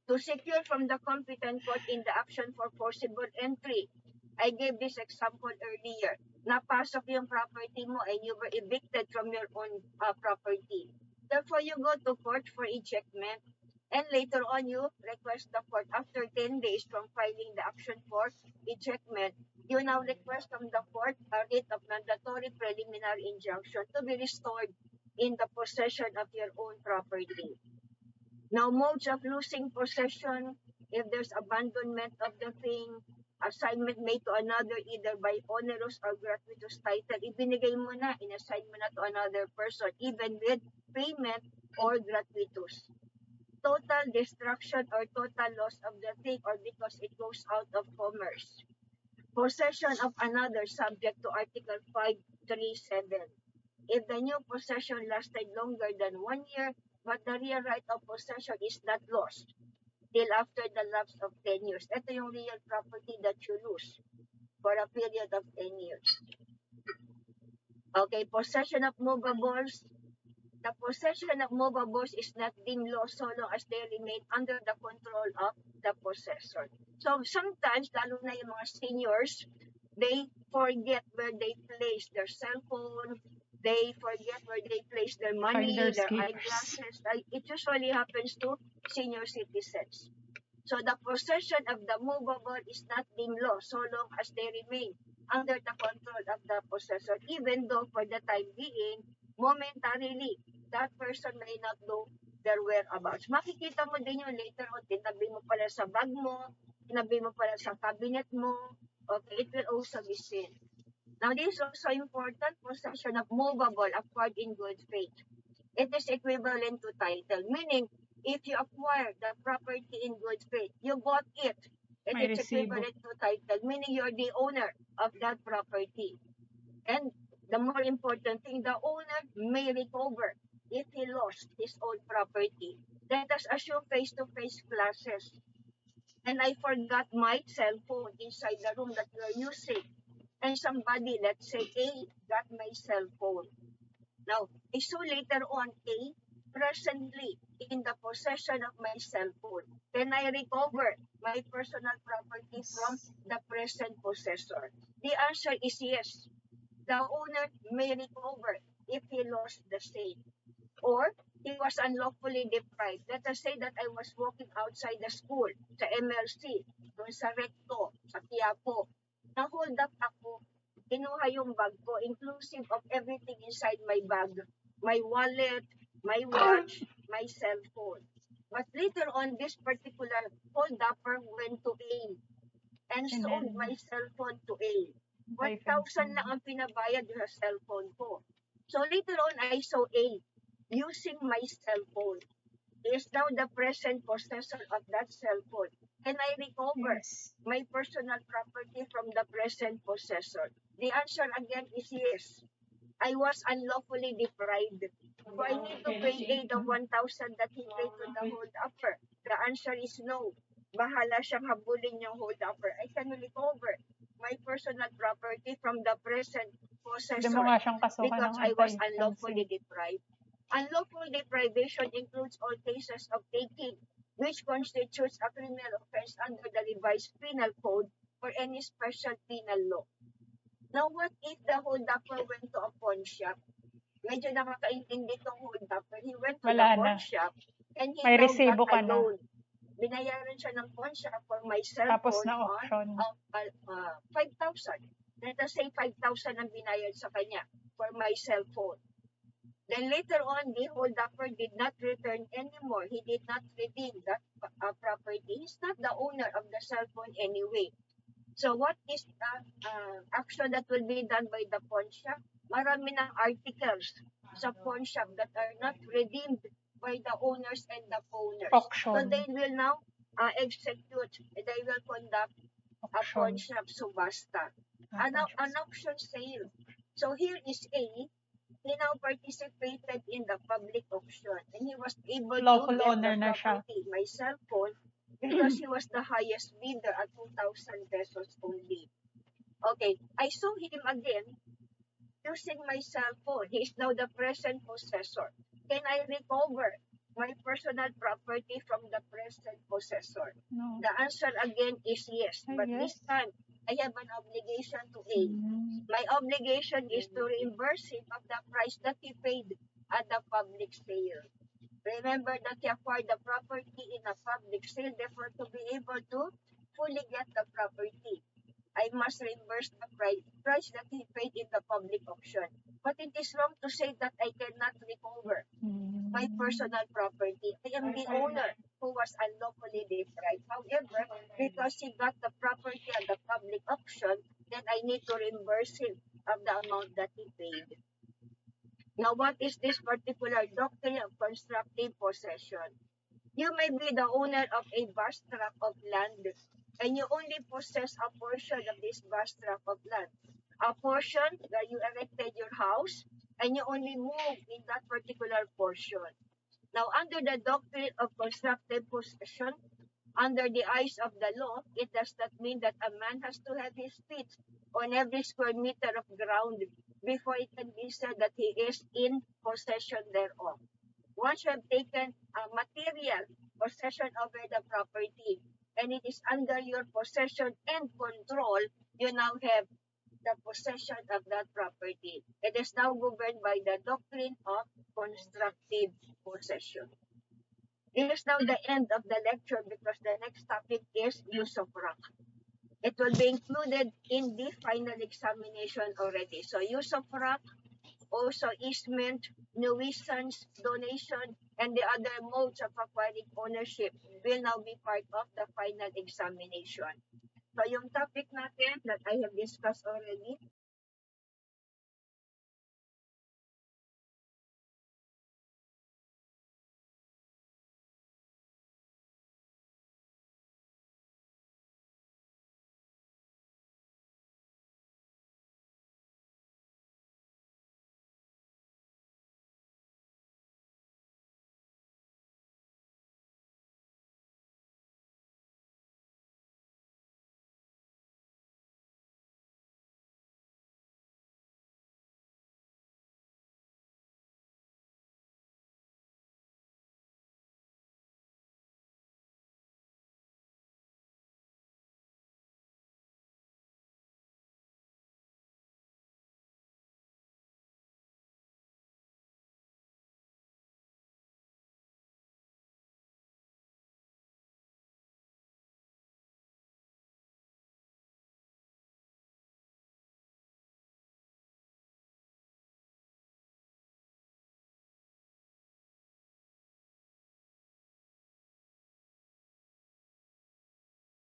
to secure from the competent court in the action for forcible entry. I gave this example earlier. Napasok yung property mo and you were evicted from your own property. Therefore, you go to court for ejectment and later on you request the court after 10 days from filing the action for ejectment. You now request from the court a writ of mandatory preliminary injunction to be restored in the possession of your own property. Now, modes of losing possession, if there's abandonment of the thing, assignment made to another either by onerous or gratuitous title, ibinigay mo na, inassign mo na to another person, even with payment or gratuitous. Total destruction or total loss of the thing or because it goes out of commerce. Possession of another subject to Article 537. If the new possession lasted longer than 1 year, but the real right of possession is not lost till after the lapse of 10 years. Ito yung real property that you lose for a period of 10 years. Okay, possession of movables. The possession of movables is not deemed lost so long as they remain under the control of the possessor. So sometimes, lalo na yung mga seniors, they forget where they place their cell phone, they forget where they place their money, their eyeglasses. It usually happens to senior citizens. So the possession of the movable is not deemed lost so long as they remain under the control of the possessor, even though for the time being, momentarily, that person may not know their whereabouts. Makikita mo din yung later on, tinabi mo pala sa bag mo, tinabi mo pala sa cabinet mo, okay, it will also be seen. Now, this is also important, possession of movable acquired in good faith. It is equivalent to title, meaning, if you acquire the property in good faith, you bought it, it is equivalent to title, meaning you're the owner of that property. And the more important thing, the owner may recover if he lost his own property. Let us assume face-to-face classes. And I forgot my cell phone inside the room that you're using. And somebody, let's say A, got my cell phone. Now, I saw later on A, presently in the possession of my cell phone. Can I recover my personal property from the present possessor? The answer is yes. The owner may recover if he lost the same. Or he was unlawfully deprived. Let us say that I was walking outside the school, sa MLC, doon sa Recto, sa Quiapo. Na-hold up ako, kinuha yung bag ko, inclusive of everything inside my bag. My wallet, my watch, my cell phone. But later on, this particular hold-upper went to A and sold my cell phone to A. 1,000 lang ang pinabayad sa cellphone ko. So later on, I saw A using my cell phone. He is now the present possessor of that cell phone. Can I recover my personal property from the present possessor? The answer again is yes. I was unlawfully deprived. So I need to pay A the 1,000 that he paid to the hold-upper. The answer is no. Bahala siyang habulin yung hold-upper. I can recover my personal property from the present possessor because I was unlawfully deprived. Unlawful deprivation includes all cases of taking, which constitutes a criminal offense under the revised penal code or any special penal law. Now, what if the hold-upper went to a pawn shop? Medyo nakakaintindi tong hold-upper. He went to the pawn shop and he May now resibo got ka a na. loan. Binayaran siya ng pawn shop for my cell Tapos phone na-auction. of 5,000. Let us say 5,000 ang binayad sa kanya for my cell phone. Then later on, the hold-upper did not return anymore. He did not redeem that property. He's not the owner of the cell phone anyway. So what is the action that will be done by the pawn shop? Marami ng articles sa pawn shop that are not redeemed by the owners and the owners. Auction. So they will now execute, they will conduct a pawn shop subasta. An auction sale. So here is A. He now participated in the public auction and he was able Lawful to get owner the na siya. property, my cell phone, because he was the highest bidder at 2,000 pesos only. Okay, I saw him again using my cell phone. He is now the present possessor. Can I recover my personal property from the present possessor? No. The answer again is yes. But this time, I have an obligation to A. My obligation is to reimburse him of the price that he paid at the public sale. Remember that he acquired the property in a public sale, therefore to be able to fully get the property, I must reimburse the price that he paid in the public auction. But it is wrong to say that I cannot recover my personal property. I am the owner who was unlawfully deprived. However, because he got the property at the public auction, then I need to reimburse him of the amount that he paid. Now, what is this particular doctrine of constructive possession? You may be the owner of a vast tract of land and you only possess a portion of this vast tract of land. A portion that you erected your house and you only move in that particular portion. Now, under the doctrine of constructive possession, under the eyes of the law, it does not mean that a man has to have his feet on every square meter of ground before it can be said that he is in possession thereof. Once you have taken a material possession over the property and it is under your possession and control, you now have the possession of that property. It is now governed by the doctrine of constructive possession. This is now the end of the lecture because the next topic is use of rank. It will be included in the final examination already. So use of rank, also easement, nuisance, donation, and the other modes of acquiring ownership will now be part of the final examination. So yung topic natin that I have discussed already,